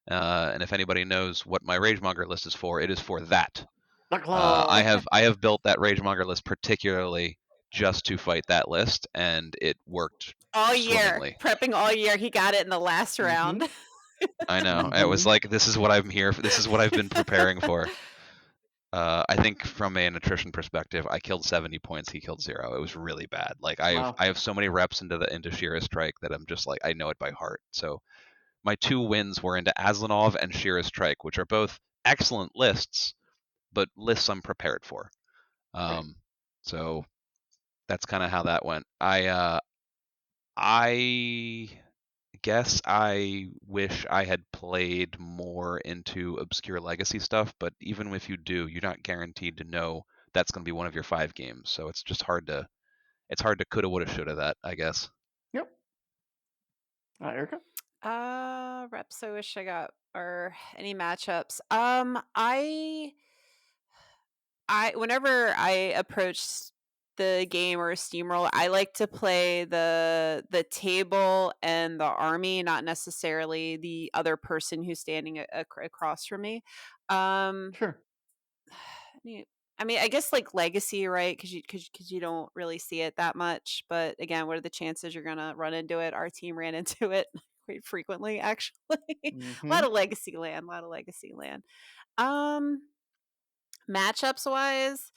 Speaker 3: And if anybody knows what my Ragemonger list is for, it is for that.
Speaker 1: The claw.
Speaker 3: I have built that Ragemonger list particularly just to fight that list, and it worked
Speaker 2: All year,
Speaker 3: swimmingly.
Speaker 2: prepping all year. He got it in the last
Speaker 1: Mhm.
Speaker 2: round.
Speaker 3: I know. It was
Speaker 1: Mhm.
Speaker 3: like, this is what I'm here for. This is what I've been preparing for. I think from an attrition perspective, I killed 70 points. He killed 0. It was really bad. Like
Speaker 1: Wow.
Speaker 3: I have so many reps into Shira Strike that I'm just like, I know it by heart. So my 2 wins were into Aslanov and Shira Strike, which are both excellent lists, but lists I'm prepared for.
Speaker 1: Right.
Speaker 3: So that's kind of how that went. I guess I wish I had played more into obscure legacy stuff, but even if you do, you're not guaranteed to know that's going to be one of your 5 games. So it's hard to coulda, woulda, shoulda that, I guess.
Speaker 1: Yep. Erica?
Speaker 2: Reps I wish I got or any matchups. I whenever I approach the game or a steamroll, I like to play the table and the army, not necessarily the other person who's standing across from me. Um,
Speaker 1: Sure.
Speaker 2: yeah, I mean, I guess like legacy, right? Because you don't really see it that much. But again, what are the chances you're gonna run into it? Our team ran into it quite frequently, actually. A lot
Speaker 1: Mhm.
Speaker 2: of legacy land, a lot of legacy land. Um, Matchups wise,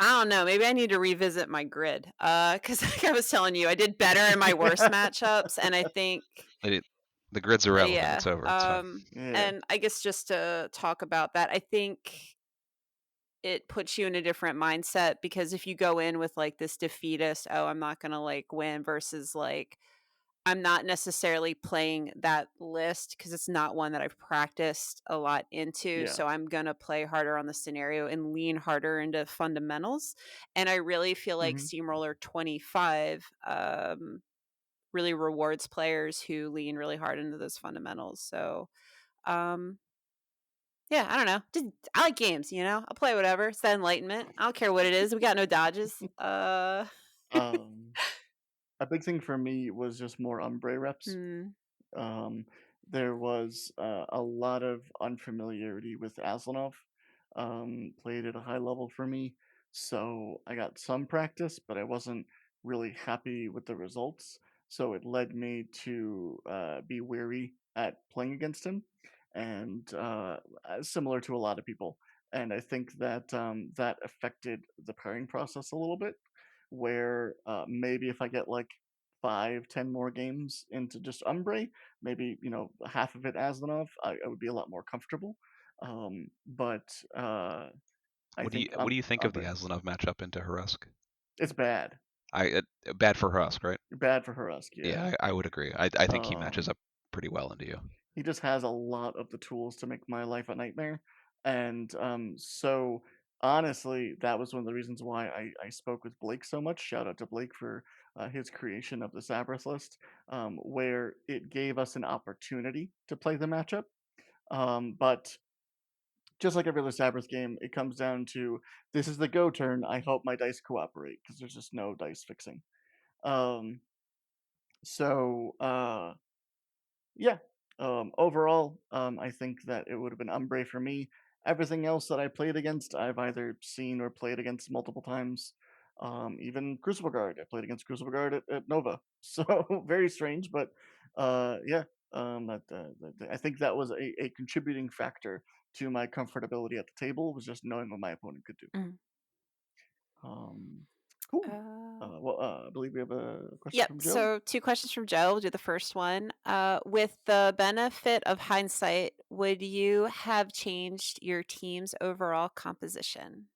Speaker 2: I don't know. Maybe I need to revisit my grid. Because like I was telling you, I did better in my worst matchups, and I think,
Speaker 3: It, the grid's irrelevant.
Speaker 2: yeah.
Speaker 3: It's over. It's fine.
Speaker 1: Yeah.
Speaker 2: And I guess just to talk about that, I think it puts you in a different mindset because if you go in with like this defeatist, oh, I'm not gonna like win versus like I'm not necessarily playing that list because it's not one that I've practiced a lot into.
Speaker 1: Yeah.
Speaker 2: So I'm going to play harder on the scenario and lean harder into fundamentals. And I really feel like
Speaker 1: Mhm.
Speaker 2: Steamroller 25 really rewards players who lean really hard into those fundamentals. So, um, yeah, I don't know. Just, I like games, I'll play whatever. It's the Enlightenment. I don't care what it is. We got no dodges.
Speaker 1: Um, a big thing for me was just more ombre reps.
Speaker 2: Hmm.
Speaker 1: Um, there was a lot of unfamiliarity with Aslanov. Played at a high level for me, so I got some practice, but I wasn't really happy with the results. So it led me to be wary at playing against him, and similar to a lot of people. And I think that that affected the pairing process a little bit where maybe if I get like 5, 10 more games into just Umbre, maybe half of it Aslanov, I would be a lot more comfortable. But I think
Speaker 3: What do you think of the
Speaker 1: Umbre,
Speaker 3: Aslanov matchup into Hurusk?
Speaker 1: it's bad,
Speaker 3: Bad for Hurusk, right?
Speaker 1: bad for Hurask. Yeah,
Speaker 3: Yeah, I would agree. I think he matches
Speaker 1: um,
Speaker 3: up pretty well into you.
Speaker 1: he just has a lot of the tools to make my life a nightmare, and so honestly, that was one of the reasons why I spoke with Blake so much. Shout out to Blake for his creation of the Sabras list, where it gave us an opportunity to play the matchup. But just like every other Sabras game, it comes down to this is the go turn. I hope my dice cooperate because there's just no dice fixing. Um, so yeah. Overall, I think that it would have been Umbre for me. Everything else that I played against, I've either seen or played against multiple times. Even Crucible Guard, I played against Crucible Guard at Nova. So very strange, but yeah. I think that was a contributing factor to my comfortability at the table was just knowing what my opponent could do.
Speaker 2: Mhm.
Speaker 1: Um, cool.
Speaker 2: Uh,
Speaker 1: I believe we have a question
Speaker 2: Yep.
Speaker 1: from Joe.
Speaker 2: So, two questions from Joe. We'll do the first one. With the benefit of hindsight, would you have changed your team's overall composition?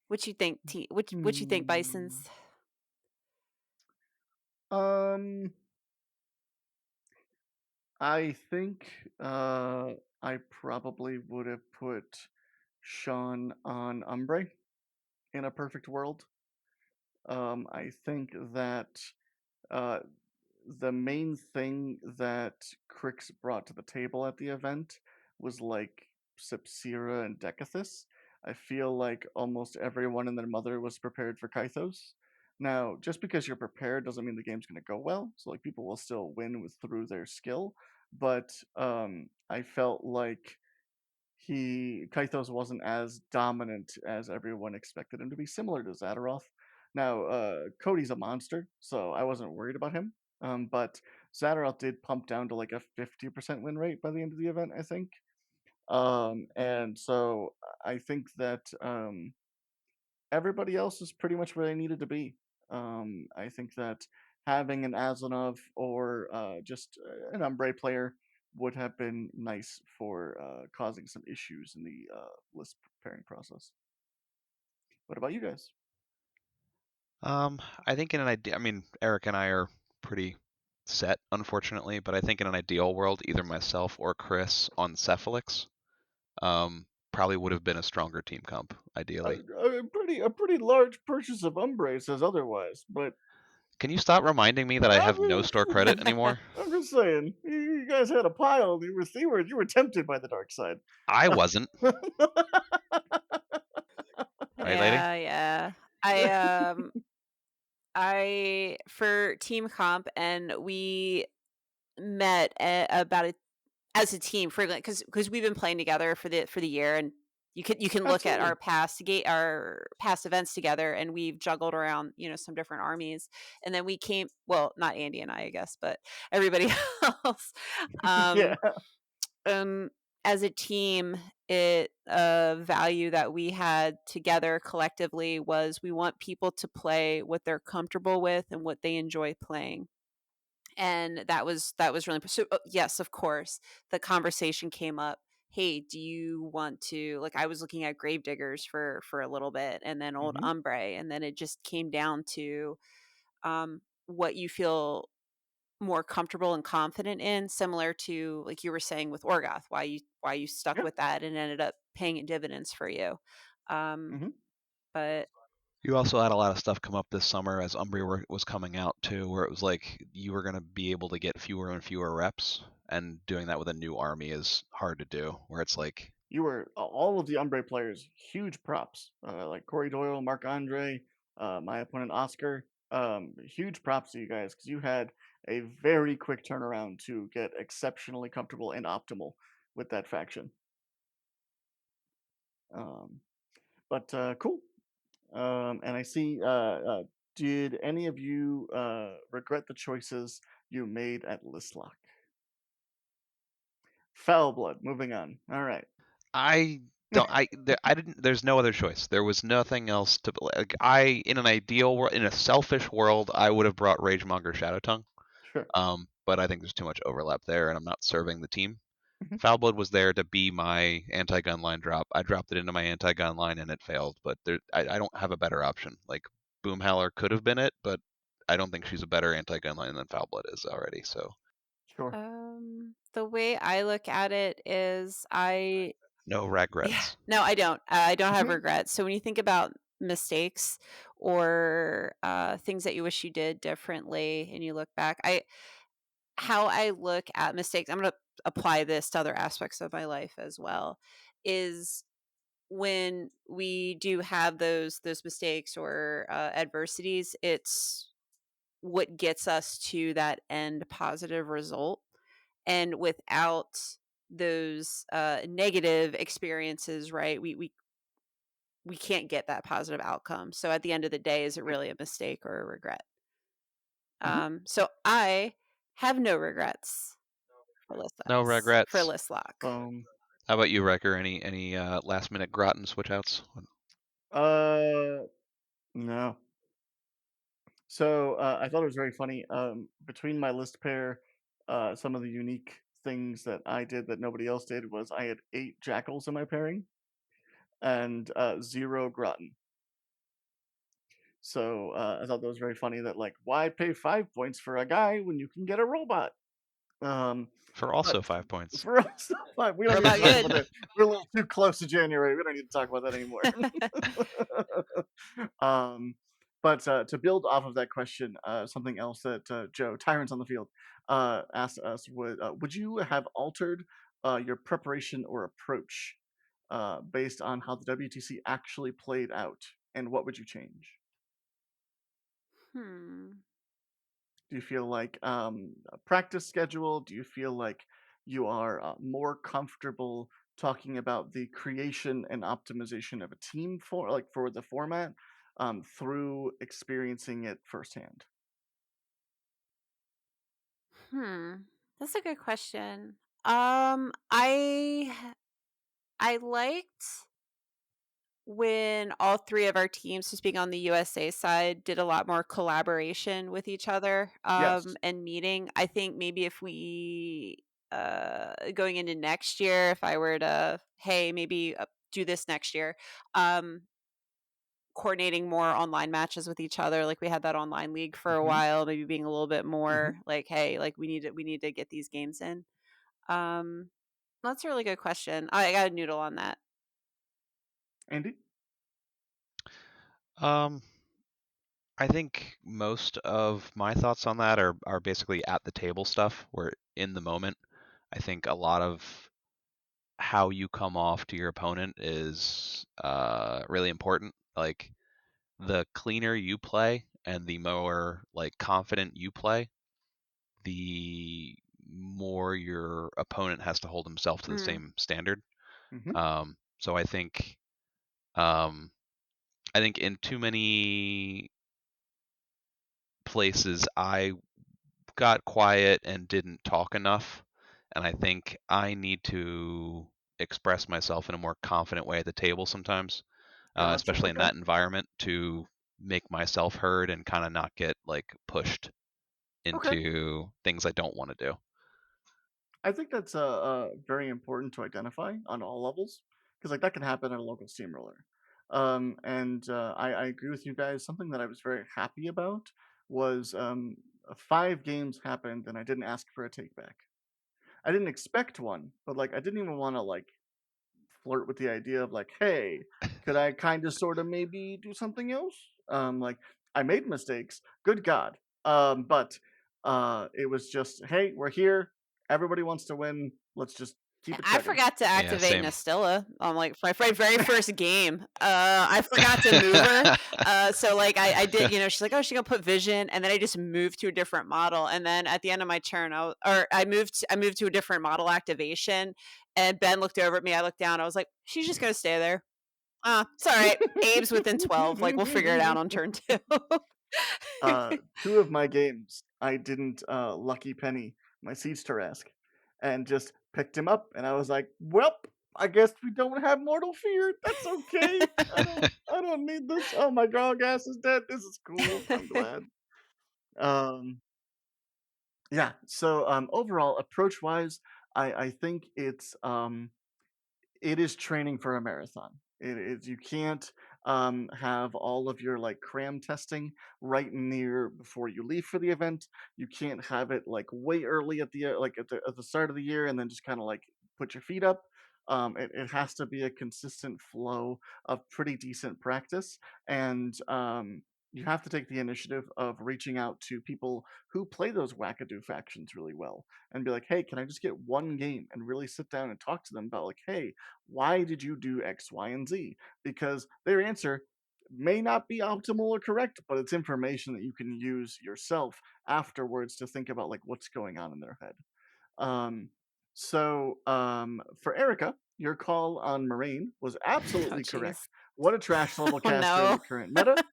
Speaker 2: What you think? What you think,
Speaker 1: Hmm.
Speaker 2: Bison's?
Speaker 1: Um, I think I probably would have put Sean on Umbre in a perfect world. I think that uh, the main thing that Crix brought to the table at the event was like Sepsira and Decathus. I feel like almost everyone and their mother was prepared for Kythos. Now, just because you're prepared doesn't mean the game's going to go well. So, like, people will still win with through their skill. But I felt like he Kythos wasn't as dominant as everyone expected him to be, similar to Zadaroth. Now, Cody's a monster, so I wasn't worried about him. But Zadaroth did pump down to like a 50% win rate by the end of the event, I think. And so I think that everybody else is pretty much where they needed to be. I think that having an Azanov or just an Umbre player would have been nice for causing some issues in the list preparing process. What about you guys?
Speaker 3: I think in an idea, I mean, Eric and I are pretty set, unfortunately, but I think in an ideal world, either myself or Chris on Cephalix probably would have been a stronger team comp, ideally.
Speaker 1: A pretty large purchase of Umbre says otherwise, but
Speaker 3: Can you stop reminding me that I have no
Speaker 1: I'm,
Speaker 3: store credit anymore?
Speaker 1: I'm just saying, you guys had a pile. You were tempted by the dark side.
Speaker 3: I wasn't, right, lady?
Speaker 2: Yeah, yeah. I I for team comp and we met about a as a team frequently because we've been playing together for the year and you can look at
Speaker 1: Absolutely.
Speaker 2: our past events together and we've juggled around, some different armies. And then we came well, not Andy and I guess, but everybody else.
Speaker 1: Yeah.
Speaker 2: Um um as a team, it a value that we had together collectively was we want people to play what they're comfortable with and what they enjoy playing. And that was really so, yes, of course, the conversation came up. Hey, do you want to, like, I was looking at Gravediggers for a little bit and then Old
Speaker 1: Hmm.
Speaker 2: Umbre, and then it just came down to what you feel more comfortable and confident in, similar to like you were saying with Orgoth, why you stuck
Speaker 1: Yeah.
Speaker 2: with that and ended up paying dividends for you. Um,
Speaker 1: Hmm.
Speaker 2: but
Speaker 3: You also had a lot of stuff come up this summer as Umbria was coming out too, where it was like you were going to be able to get fewer and fewer reps, and doing that with a new army is hard to do. Where it's like,
Speaker 1: You were all of the Umbre players, huge props. Like Corey Doyle, Mark Andre, my opponent Oscar. Huge props to you guys because you had a very quick turnaround to get exceptionally comfortable and optimal with that faction. Um, but cool. And I see. Did any of you regret the choices you made at Listlock? Foul blood. Moving on. All right.
Speaker 3: I don't, I didn't. There's no other choice. There was nothing else to like. In an ideal world, in a selfish world, I would have brought Ragemonger Shadowtongue.
Speaker 1: Sure.
Speaker 3: But I think there's too much overlap there, and I'm not serving the team.
Speaker 1: Mhm.
Speaker 3: Foulblood was there to be my anti-gun line drop. I dropped it into my anti-gun line and it failed, but I don't have a better option. Like Boomhowler could have been it, but I don't think she's a better anti-gun line than Foulblood is already. So
Speaker 1: Sure.
Speaker 2: the way I look at it is
Speaker 3: no
Speaker 2: yeah,
Speaker 3: regrets.
Speaker 2: no, I don't. I don't have
Speaker 1: Mhm.
Speaker 2: regrets. So when you think about mistakes or things that you wish you did differently, and you look back, how I look at mistakes, I'm going to apply this to other aspects of my life as well. Is when we do have those mistakes or adversities, it's what gets us to that end positive result. And without those negative experiences, right, we can't get that positive outcome. So at the end of the day, is it really a mistake or a regret?
Speaker 1: Mhm.
Speaker 2: So I have no regrets for
Speaker 3: No
Speaker 2: for
Speaker 3: regrets.
Speaker 2: list lock.
Speaker 1: Um,
Speaker 3: How about you, Wrecker? Any last minute Groton switch outs?
Speaker 1: uh, no. So I thought it was very funny. Between my list pair, some of the unique things that I did that nobody else did was I had 8 jackals in my pairing and 0 Groton. So I thought that was very funny. That like, why pay 5 points for a guy when you can get a robot? Um,
Speaker 3: For
Speaker 1: but
Speaker 3: also 5 points.
Speaker 1: for us, fine, we don't need to
Speaker 2: Robot
Speaker 1: talk about that.
Speaker 2: good.
Speaker 1: We're a little too close to January. We don't need to talk about that anymore. um, but to build off of that question, something else that Joe Tyrants on the Field asked us would you have altered your preparation or approach based on how the WTC actually played out, and what would you change?
Speaker 2: Hmm.
Speaker 1: Do you feel like a practice schedule? Do you feel like you are more comfortable talking about the creation and optimization of a team for like for the format through experiencing it firsthand.
Speaker 2: Hmm. That's a good question. I liked when all 3 of our teams, so speaking on the USA side, did a lot more collaboration with each other,
Speaker 1: Yes.
Speaker 2: and meeting. I think maybe if we, going into next year, if I were to, "Hey, maybe, do this next year," um, coordinating more online matches with each other, like, we had that online league for a
Speaker 1: Hmm.
Speaker 2: while, maybe being a little bit
Speaker 1: Hmm.
Speaker 2: more like, "Hey, like, we need to get these games in." Um, that's a really good question. I gotta noodle on that.
Speaker 1: Andy.
Speaker 3: Um, I think most of my thoughts on that are basically at the table stuff. Where in the moment. I think a lot of how you come off to your opponent is really important. Like the cleaner you play and the more like confident you play, the more your opponent has to hold himself to the
Speaker 2: Mm,
Speaker 3: same standard.
Speaker 1: Hmm.
Speaker 3: So um, I think in too many places I got quiet and didn't talk enough, and I think I need to express myself in a more confident way at the table sometimes,
Speaker 1: Gotcha.
Speaker 3: especially in
Speaker 1: Okay.
Speaker 3: that environment, to make myself heard and kind of not get like pushed
Speaker 1: Okay.
Speaker 3: into things I don't want to do.
Speaker 1: I think that's very important to identify on all levels because like that can happen at a local steamroller. And I agree with you guys. Something that I was very happy about was 5 games happened and I didn't ask for a take back. I didn't expect one, but like I didn't even want to like flirt with the idea of like, hey, could I kind of sort of maybe do something else? Like I made mistakes, good God. But it was just, hey, we're here. Everybody wants to win. Let's just keep it
Speaker 2: I
Speaker 1: chugging.
Speaker 2: forgot to
Speaker 3: Yeah,
Speaker 2: activate
Speaker 3: same.
Speaker 2: Nastilla on like my very first game. I forgot to move her. So like I did, she's like, oh, she's gonna put vision, and then I just moved to a different model, and then at the end of my turn, I moved to a different model activation, and Ben looked over at me. I looked down. I was like, she's just gonna stay there. It's all right. Abe's within 12. Like we'll figure it out on turn 2.
Speaker 1: Two of my games, I didn't lucky penny my siege Tarask and just picked him up, and I was like, "Well, I guess we don't have mortal fear. That's okay. I don't need this. Oh, my grog ass is dead. This is cool. I'm glad." Um, yeah. So overall, approach wise, I think it is training for a marathon. It is you can't have all of your like cram testing right near before you leave for the event. You can't have it like way early at the like at the start of the year and then just kind of like put your feet up. It has to be a consistent flow of pretty decent practice, and you have to take the initiative of reaching out to people who play those wackadoo factions really well and be like, hey, can I just get one game and really sit down and talk to them about like, hey, why did you do X, Y, and Z? Because their answer may not be optimal or correct, but it's information that you can use yourself afterwards to think about like what's going on in their head. Um, for Erica, your call on Moraine was
Speaker 2: Oh
Speaker 1: absolutely correct.
Speaker 2: jeez.
Speaker 1: What a trash level
Speaker 2: Oh
Speaker 1: caster in the
Speaker 2: no.
Speaker 1: current meta.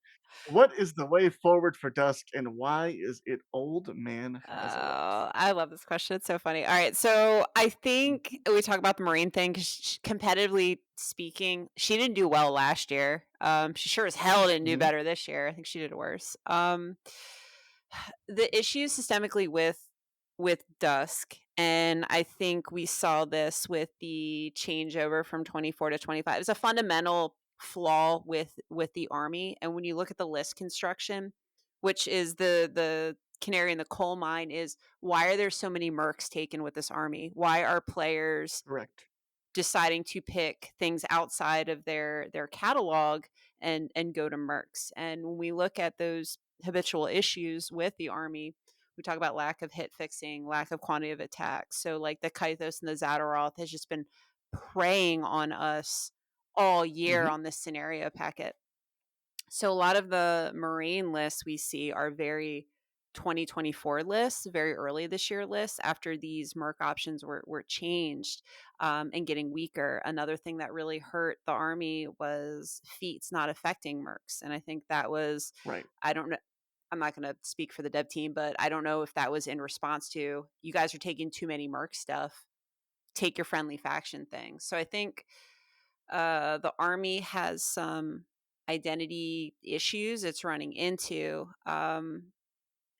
Speaker 1: What is the way forward for Dusk, and why is it old man has arrived?
Speaker 2: Oh, I love this question. It's so funny. All right, so I think
Speaker 1: Mhm.
Speaker 2: we talk about the Marine thing because competitively speaking, she didn't do well last year. She sure as hell didn't do
Speaker 1: Mhm.
Speaker 2: better this year. I think she did worse. The issues systemically with Dusk, and I think we saw this with the changeover from 24 to 25. It was a fundamental flaw with the army, and when you look at the list construction, which is the canary in the coal mine, is why are there so many mercs taken with this army? Why are players
Speaker 1: Correct.
Speaker 2: deciding to pick things outside of their catalog and go to mercs? And when we look at those habitual issues with the army, we talk about lack of hit fixing, lack of quantity of attacks. So like the Kythos and the Zadaroth has just been preying on us all year
Speaker 1: Mhm.
Speaker 2: on this scenario packet. So a lot of the Marine lists we see are very 2024 lists, very early this year lists, after these Merc options were changed, and getting weaker. Another thing that really hurt the army was feats not affecting Mercs, and I think that was,
Speaker 1: Right.
Speaker 2: I don't know. I'm not going to speak for the dev team, but I don't know if that was in response to you guys are taking too many Merc stuff. Take your friendly faction things. So I think the army has some identity issues it's running into.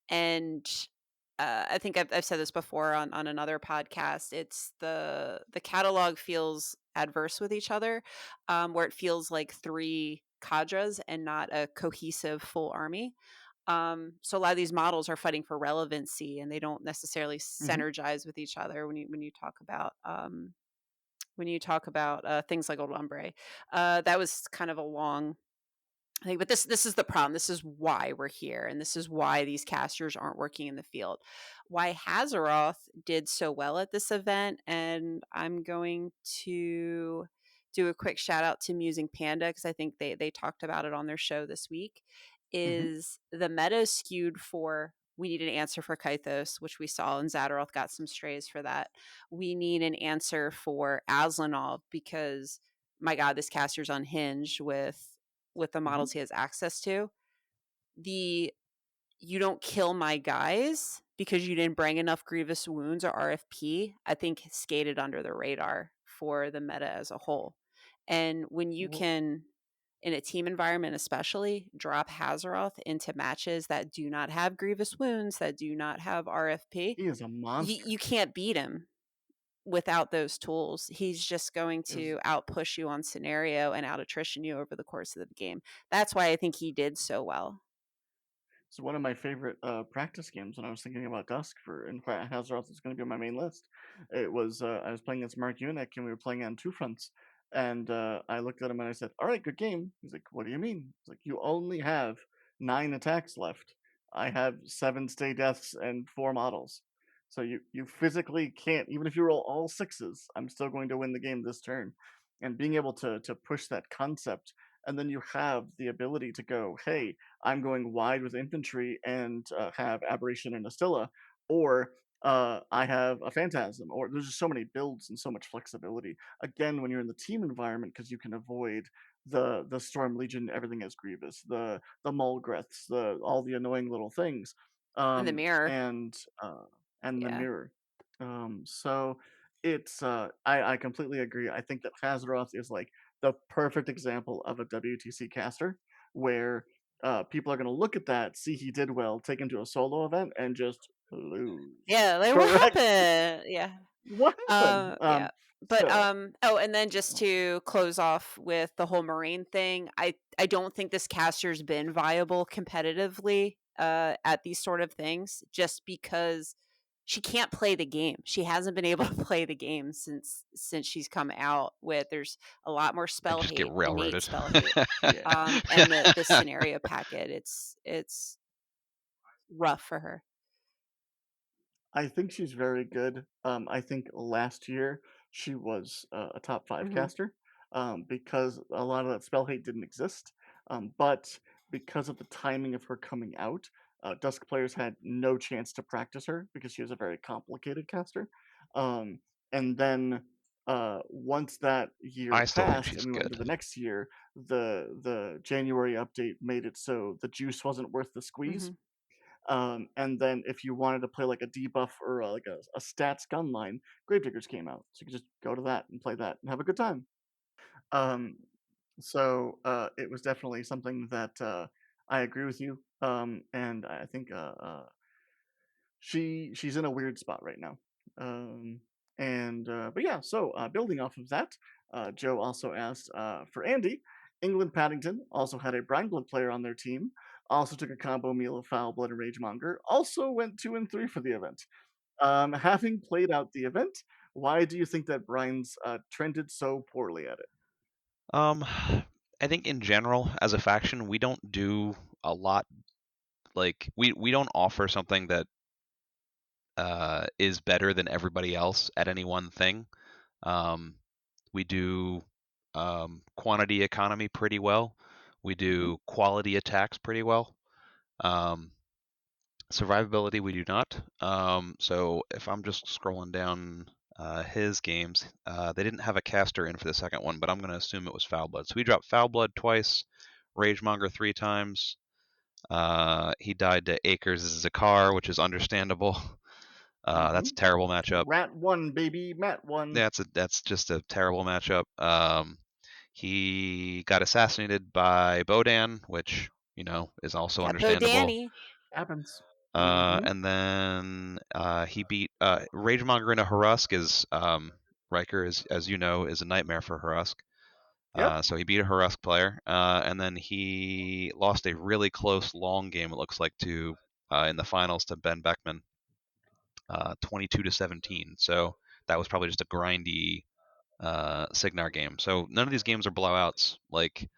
Speaker 2: And I think I've said this before on another podcast. It's the catalog feels adverse with each other, where it feels like three cadres and not a cohesive full army. So a lot of these models are fighting for relevancy, and they don't necessarily
Speaker 1: Hmm.
Speaker 2: synergize with each other when you talk about things like Old Umbre. That was kind of a long thing, but this is the problem. This is why we're here, and this is why these casters aren't working in the field. Why Hazaroth did so well at this event, and I'm going to do a quick shout out to Musing Panda because I think they talked about it on their show this week.
Speaker 1: Hmm.
Speaker 2: Is the meta skewed for we need an answer for Kythos, which we saw, and Zadaroth got some strays for that. We need an answer for Aslanov because my God, this caster's unhinged with the
Speaker 1: Hmm.
Speaker 2: models he has access to. The you don't kill my guys because you didn't bring enough grievous wounds or RFP, I think skated under the radar for the meta as a whole. And when you
Speaker 1: Well,
Speaker 2: can, in a team environment especially, drop Hazaroth into matches that do not have grievous wounds, that do not have RFP,
Speaker 1: he is a monster.
Speaker 2: you can't beat him without those tools. He's just going
Speaker 1: Is
Speaker 2: to outpush you on scenario and out attrition you over the course of the game. That's why I think he did so well.
Speaker 1: It's one of my favorite practice games when I was thinking about Dusk for, in fact, Hazaroth is going to be on my main list. It was I was playing against Mark Unick and we were playing on two fronts. And I looked at him and I said, "All right, good game." He's like, "What do you mean?" He's like, "You only have 9 attacks left. I have 7 stay deaths and 4 models. So you physically can't. Even if you roll all sixes, I'm still going to win the game this turn." And being able to push that concept, and then you have the ability to go, "Hey, I'm going wide with infantry and have aberration and Astilla, or I have a phantasm, or there's just so many builds and so much flexibility. Again, when you're in the team environment, because you can avoid the Storm Legion, everything is grievous, the Mulgreths, the all the annoying little things,
Speaker 2: In the
Speaker 1: um,
Speaker 2: mirror.
Speaker 1: and the
Speaker 2: Yeah.
Speaker 1: mirror. So it's I completely agree. I think that Hazaroth is like the perfect example of a WTC caster where people are going to look at that, see he did well, take him to a solo event, and just lose.
Speaker 2: Yeah, like, "What
Speaker 1: Correct?
Speaker 2: happened?" Yeah.
Speaker 1: What happened?
Speaker 2: Yeah. But,
Speaker 1: So,
Speaker 2: oh, and then just to close off with the whole Marine thing, I don't think this caster's been viable competitively, at these sort of things just because she can't play the game. She hasn't been able to play the game since she's come out with there's a lot more
Speaker 3: And
Speaker 2: spell
Speaker 3: just get
Speaker 2: hate, innate
Speaker 3: railroaded.
Speaker 2: spell hate,
Speaker 1: yeah.
Speaker 2: and the scenario packet, it's rough for her.
Speaker 1: I think she's very good. I think last year she was a top five
Speaker 2: Mhm.
Speaker 1: caster because a lot of that spell hate didn't exist. But because of the timing of her coming out, Dusk players had no chance to practice her because she was a very complicated caster. Um, and then once that year
Speaker 3: I still think
Speaker 1: passed and
Speaker 3: she's
Speaker 1: we went into
Speaker 3: good.
Speaker 1: the next year, the January update made it so the juice wasn't worth the squeeze.
Speaker 2: Mhm.
Speaker 1: And then if you wanted to play like a debuff or like a stats gun line, Gravediggers came out. So you could just go to that and play that and have a good time. Um, so it was definitely something that I agree with you. And I think she's in a weird spot right now. Um, and but yeah, so building off of that, Joe also asked for Andy. England Paddington also had a Brine Blood player on their team. Also took a combo meal of Foul Blood and Ragemonger. Also went 2 and 3 for the event. Having played out the event, why do you think that Brine's trended so poorly at it?
Speaker 3: Um, I think in general, as a faction, we don't do a lot. Like we don't offer something that is better than everybody else at any one thing. Um, we do quantity economy pretty well. We
Speaker 1: Hmm.
Speaker 3: do quality attacks pretty well. Um, Survivability, we do not. So if I'm just scrolling down his games, they didn't have a caster in for the second one, but I'm going to assume it was Foul Blood. So we dropped Foul Blood twice, Ragemonger 3 times. He died to Acres' Zakar, which is understandable.
Speaker 1: Hmm.
Speaker 3: That's a terrible matchup.
Speaker 1: Rat one, baby, Mat one.
Speaker 3: That's just a terrible matchup. He got assassinated by Bodan, which is also
Speaker 2: Got Bo
Speaker 3: understandable.
Speaker 2: Danny.
Speaker 1: Happens. Hmm.
Speaker 3: And then he beat Ragemonger into Harusk. Is Riker, as you know, is a nightmare for Harusk.
Speaker 1: Yep.
Speaker 3: So he beat a Harusk player, and then he lost a really close long game. It looks like to in the finals to Ben Beckman, 22-17. So that was probably just a grindy Signar game. So none of these games are blowouts. Like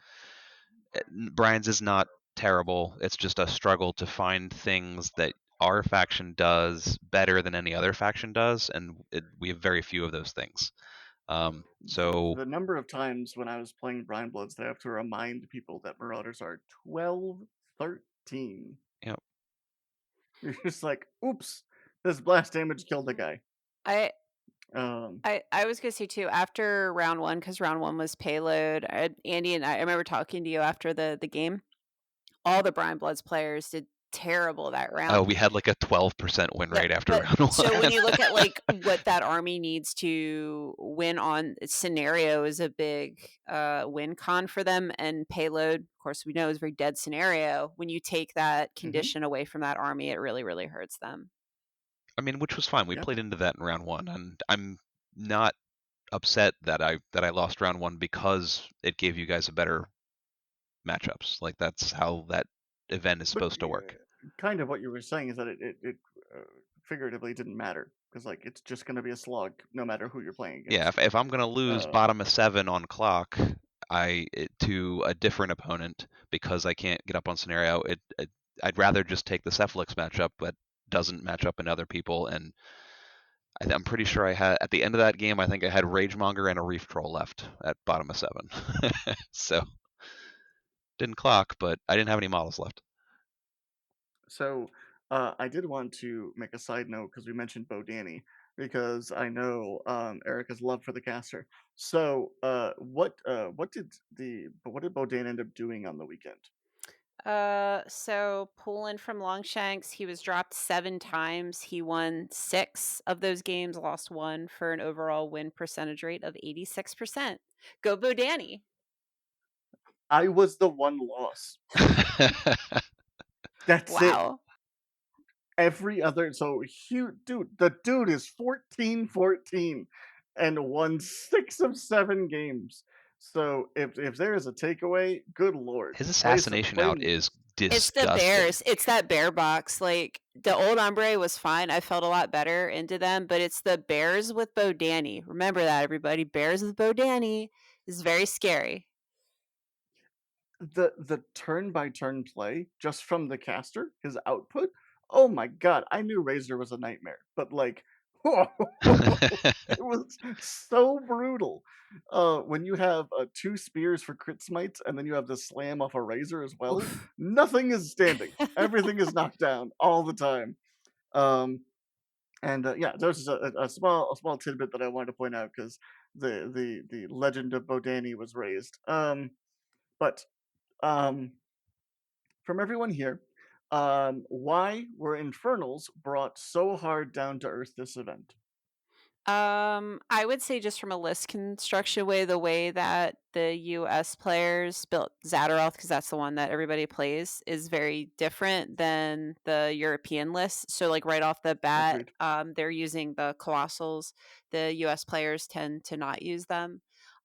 Speaker 3: Brian's is not terrible. It's just a struggle to find things that our faction does better than any other faction does, and we have very few of those things. So
Speaker 1: The number of times when I was playing Blind Bloods, they have to remind people that Marauders are 12, 13.
Speaker 3: you know,
Speaker 1: You're just like, oops, this blast damage killed a guy.
Speaker 2: I
Speaker 1: Um,
Speaker 2: I was gonna say too, after round one, because round one was payload. Andy and I remember talking to you after the game. All the Brian Bloods players did terrible that round.
Speaker 3: we had like a 12% win
Speaker 2: Yep,
Speaker 3: rate after
Speaker 2: but
Speaker 3: round
Speaker 2: so when
Speaker 3: one.
Speaker 2: you look at, like, what that army needs to win on, scenario is a big, win con for them, and payload, of course, we know is a very dead scenario. When you take that
Speaker 1: mhm,
Speaker 2: condition away from that army, it really, really hurts them.
Speaker 3: I mean, which was fine. We
Speaker 1: yeah.
Speaker 3: played into that in round one, and I'm not upset that I lost round one because it gave you guys a better matchups. Like that's how that event is
Speaker 1: But
Speaker 3: supposed to work.
Speaker 1: kind of what you were saying is that it figuratively didn't matter because like it's just going to be a slog no matter who you're playing
Speaker 3: Yeah,
Speaker 1: against.
Speaker 3: if I'm gonna lose
Speaker 1: Um,
Speaker 3: bottom of 7 on clock, to a different opponent because I can't get up on scenario, I'd rather just take the Cephalix matchup that doesn't match up in other people. And I'm pretty sure I had at the end of that game, I think I had Ragemonger and a Reef Troll left at bottom of 7. So didn't clock, but I didn't have any models left.
Speaker 1: so I did want to make a side note because we mentioned Bo Danny because I know Erica's love for the caster. So what did Bo Dan end up doing on the weekend?
Speaker 2: So pulling from Longshanks, he was dropped 7 times. He won 6 of those games, lost 1 for an overall win percentage rate of 86%. Go Bo Danny.
Speaker 1: I was the one loss. That's it.
Speaker 2: Wow.
Speaker 1: Every other so huge dude, the dude is 14-14 and won 6 of 7 games. So if there is a takeaway, good lord,
Speaker 3: His
Speaker 1: play
Speaker 3: assassination
Speaker 1: play
Speaker 3: out
Speaker 1: more.
Speaker 3: is
Speaker 2: It's the
Speaker 3: disgusting.
Speaker 2: bears. It's that bear box. Like, the old Ombre was fine. I felt a lot better into them, but it's the bears with Bo Danny. Remember that, everybody. Bears with Bo Danny is very scary.
Speaker 1: The turn by turn play just from the caster, his output. Oh my god, I knew Razor was a nightmare, but like, it was so brutal. When you have 2 spears for crit smites, and then you have the slam off a Razor as well.
Speaker 2: Oof.
Speaker 1: Nothing is standing. Everything is knocked down all the time. Um, and yeah, there's just a small tidbit that I wanted to point out because the legend of Bodani was raised. But um, from everyone here, why were Infernals brought so hard down to earth this event?
Speaker 2: I would say just from a list construction way, the way that the US players built Zadaroth, because that's the one that everybody plays, is very different than the European list. So, like, right off the bat,
Speaker 1: Agreed.
Speaker 2: they're using the Colossals. The US players tend to not use them.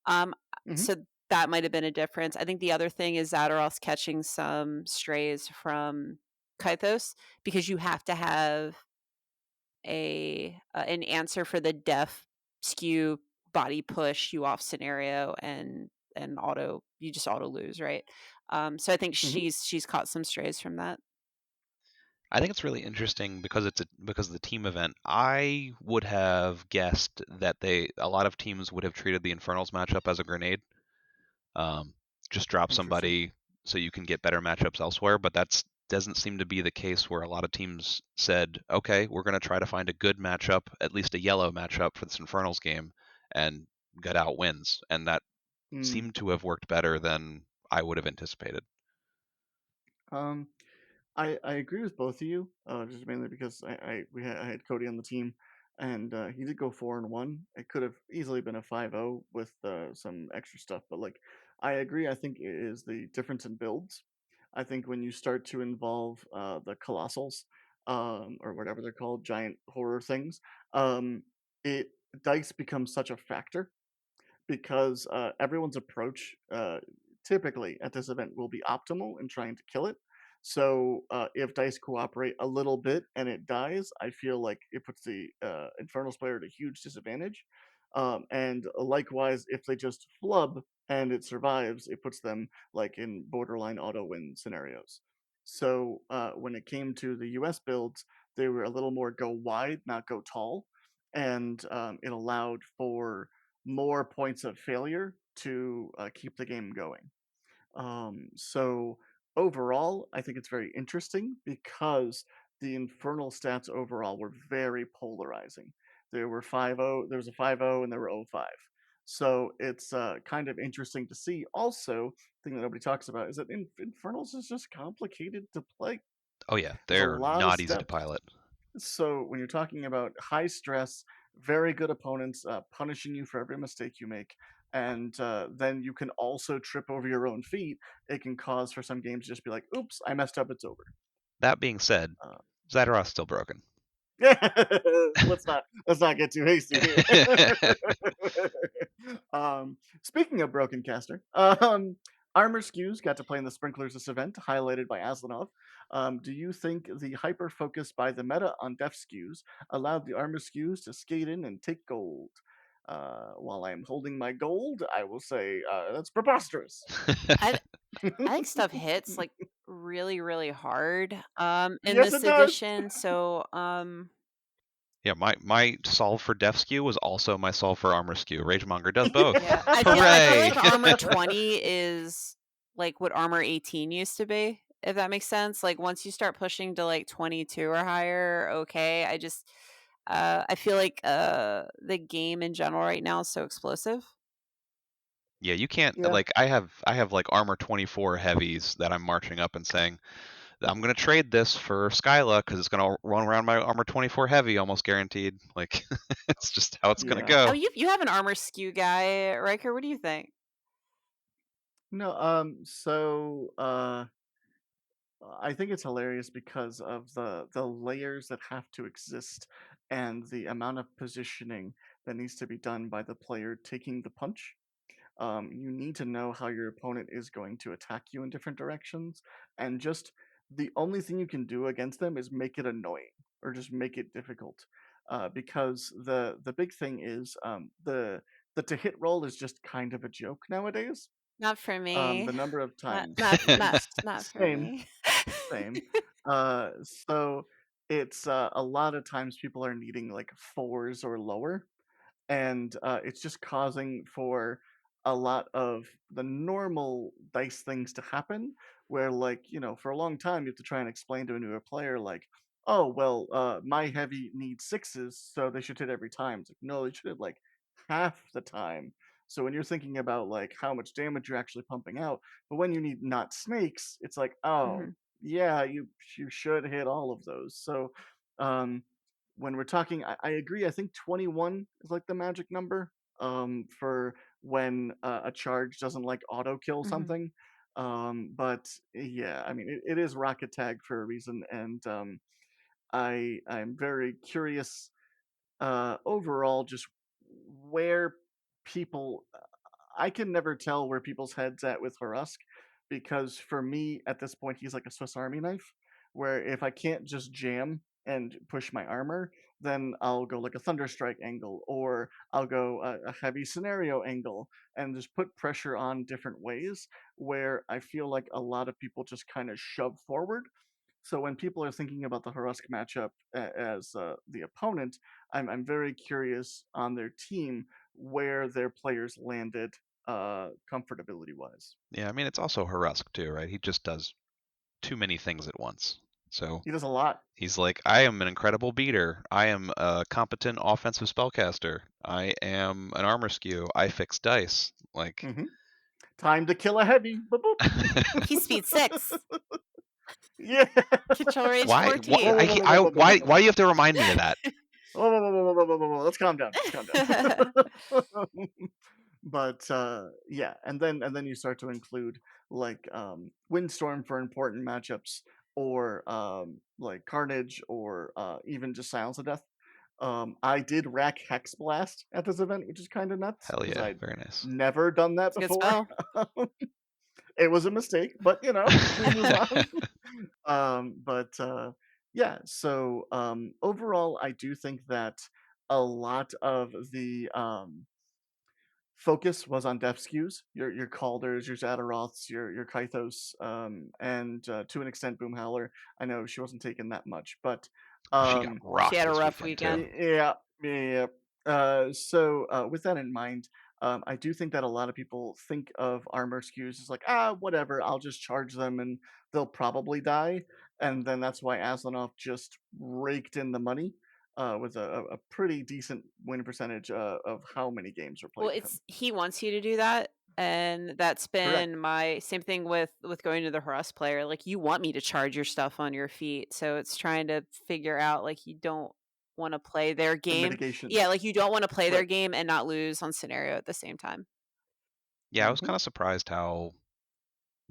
Speaker 2: Um,
Speaker 1: Hmm.
Speaker 2: so that might have been a difference. I think the other thing is Zadaroth's catching some strays from Kythos, because you have to have an answer for the def skew body push you off scenario, and auto, you just auto lose, right? So I think
Speaker 1: Hmm.
Speaker 2: she's caught some strays from that.
Speaker 3: I think it's really interesting because of the team event. I would have guessed that a lot of teams would have treated the Infernals matchup as a grenade. Um, just drop
Speaker 1: Interesting.
Speaker 3: somebody so you can get better matchups elsewhere, but that's doesn't seem to be the case where a lot of teams said, okay, we're going to try to find a good matchup, at least a yellow matchup for this Infernals game, and get out wins. And that
Speaker 1: Mm.
Speaker 3: seemed to have worked better than I would have anticipated.
Speaker 1: Um, I agree with both of you, just mainly because I had Cody on the team, and he did go 4-1. It could have easily been a 5-0 with some extra stuff, but like I agree. I think it is the difference in builds. I think when you start to involve the colossals, or whatever they're called, giant horror things, it dice becomes such a factor because everyone's approach typically at this event will be optimal in trying to kill it. So if dice cooperate a little bit and it dies, I feel like it puts the Infernals player at a huge disadvantage. And likewise, if they just flub and it survives, it puts them like in borderline auto win scenarios. So when it came to the US builds, they were a little more go wide, not go tall, and it allowed for more points of failure to keep the game going. So overall, I think it's very interesting because the infernal stats overall were very polarizing. There were 5-0, there was a 5-0, and there were 0-5. So it's kind of interesting to see. Also, thing that nobody talks about is that Infernals is just complicated to play.
Speaker 3: Oh, yeah,
Speaker 1: There's a
Speaker 3: they're
Speaker 1: lot of
Speaker 3: not easy to
Speaker 1: steps.
Speaker 3: pilot.
Speaker 1: So when you're talking about high stress, very good opponents punishing you for every mistake you make, and then you can also trip over your own feet, it can cause for some games to just be like, "Oops, I messed up. It's over."
Speaker 3: That being said,
Speaker 1: Uh,
Speaker 3: Zadaroth's still broken.
Speaker 1: let's not get too hasty here. Speaking of broken caster, Armor Skews got to play in the Sprinklers this event, highlighted by Aslanov. Do you think the hyper focus by the meta on def skews allowed the Armor Skews to skate in and take gold? While I'm holding my gold, I will say that's preposterous.
Speaker 2: I I think stuff hits like really, really hard in
Speaker 1: Yes,
Speaker 2: this
Speaker 1: it does.
Speaker 2: edition. So
Speaker 3: Yeah, my solve for def skew was also my solve for armor skew. Ragemonger does both.
Speaker 2: yeah, I feel
Speaker 3: Hooray!
Speaker 2: like armor 20 is like what armor 18 used to be, if that makes sense. Like once you start pushing to like 22 or higher, okay. I feel like the game in general right now is so explosive.
Speaker 3: Yeah, you can't
Speaker 1: Yeah.
Speaker 3: like I have like armor 24 heavies that I'm marching up and saying I'm gonna trade this for Skyla because it's gonna run around my armor 24 heavy almost guaranteed. Like it's just how it's gonna
Speaker 1: Yeah.
Speaker 2: Oh,
Speaker 3: go.
Speaker 2: you have an armor skew guy, Riker. What do you think?
Speaker 1: No, I think it's hilarious because of the layers that have to exist and the amount of positioning that needs to be done by the player taking the punch. You need to know how your opponent is going to attack you in different directions, and just the only thing you can do against them is make it annoying or just make it difficult. Because the big thing is the to hit roll is just kind of a joke nowadays.
Speaker 2: Not for
Speaker 1: The
Speaker 2: me.
Speaker 1: number of
Speaker 2: Not
Speaker 1: times,
Speaker 2: not not not for
Speaker 1: same,
Speaker 2: me.
Speaker 1: same. So it's a lot of times people are needing like fours or lower, and it's just causing for a lot of the normal dice things to happen where like for a long time you have to try and explain to a newer player like, oh well, my heavy needs sixes so they should hit every time. It's like, no, they should hit like half the time. So when you're thinking about like how much damage you're actually pumping out, but when you need not snakes, it's like, oh
Speaker 2: Mhm,
Speaker 1: yeah, you should hit all of those. So um when we're talking, I agree. I think 21 is like the magic number for when a charge doesn't like auto kill
Speaker 2: mhm.
Speaker 1: something. But yeah, I mean, it is rocket tag for a reason, and I'm very curious overall just where people I can never tell where people's heads at with Harusk because for me at this point he's like a Swiss Army knife where if I can't just jam and push my armor, then I'll go like a Thunderstrike angle or I'll go a heavy scenario angle and just put pressure on different ways where I feel like a lot of people just kind of shove forward. So when people are thinking about the Harusk matchup as the opponent, I'm very curious on their team where their players landed comfortability wise.
Speaker 3: Yeah, I mean it's also Harusk too, right? He just does too many things at once. So
Speaker 1: He does a lot.
Speaker 3: he's like, I am an incredible beater. I am a competent offensive spellcaster. I am an armor skew. I fix dice. Like,
Speaker 1: Hmm. Time to kill a heavy. Boop, boop.
Speaker 2: He's speed 6,
Speaker 1: Yeah.
Speaker 2: control range
Speaker 3: why? What?
Speaker 1: Whoa,
Speaker 2: 14.
Speaker 1: whoa, whoa, whoa, whoa, whoa, whoa,
Speaker 3: Why
Speaker 1: whoa,
Speaker 3: do you have to remind me of that?
Speaker 1: whoa, whoa, whoa, whoa, whoa, whoa, whoa, whoa. Let's calm down. Let's calm down. But yeah, and then you start to include like windstorm for important matchups, or like carnage, or even just silence of death. I did rack hex blast at this event, which is kind of nuts
Speaker 3: Hell
Speaker 1: because
Speaker 3: yeah,
Speaker 1: I'd
Speaker 3: very nice.
Speaker 1: never done that
Speaker 2: It's a good
Speaker 1: before.
Speaker 2: spell.
Speaker 1: It was a mistake, but we move on. But yeah, so overall, I do think that a lot of the focus was on def skews, your Calders, your Zadaroths, your Kythos, and to an extent Boom Howler. I know she wasn't taking that much, but
Speaker 3: She got
Speaker 1: um,
Speaker 2: She
Speaker 3: rocked
Speaker 2: had a
Speaker 3: this
Speaker 2: rough
Speaker 3: weekend too.
Speaker 2: weekend.
Speaker 1: yeah, yeah. So with that in mind, I do think that a lot of people think of armor skews as like, whatever, I'll just charge them and they'll probably die, and then that's why Aslanov just raked in the money with a pretty decent win percentage of how many games were
Speaker 2: Well,
Speaker 1: played with him.
Speaker 2: it's he wants you to do that, and that's
Speaker 1: Correct.
Speaker 2: been my same thing with going to the Harass player. Like, you want me to charge your stuff on your feet, so it's trying to figure out, like, you don't wanna play their
Speaker 1: The
Speaker 2: game.
Speaker 1: mitigation.
Speaker 2: Yeah, like, you don't wanna play their
Speaker 1: Right.
Speaker 2: game and not lose on scenario at the same time.
Speaker 3: Yeah, I was
Speaker 1: Hmm.
Speaker 3: kind of surprised how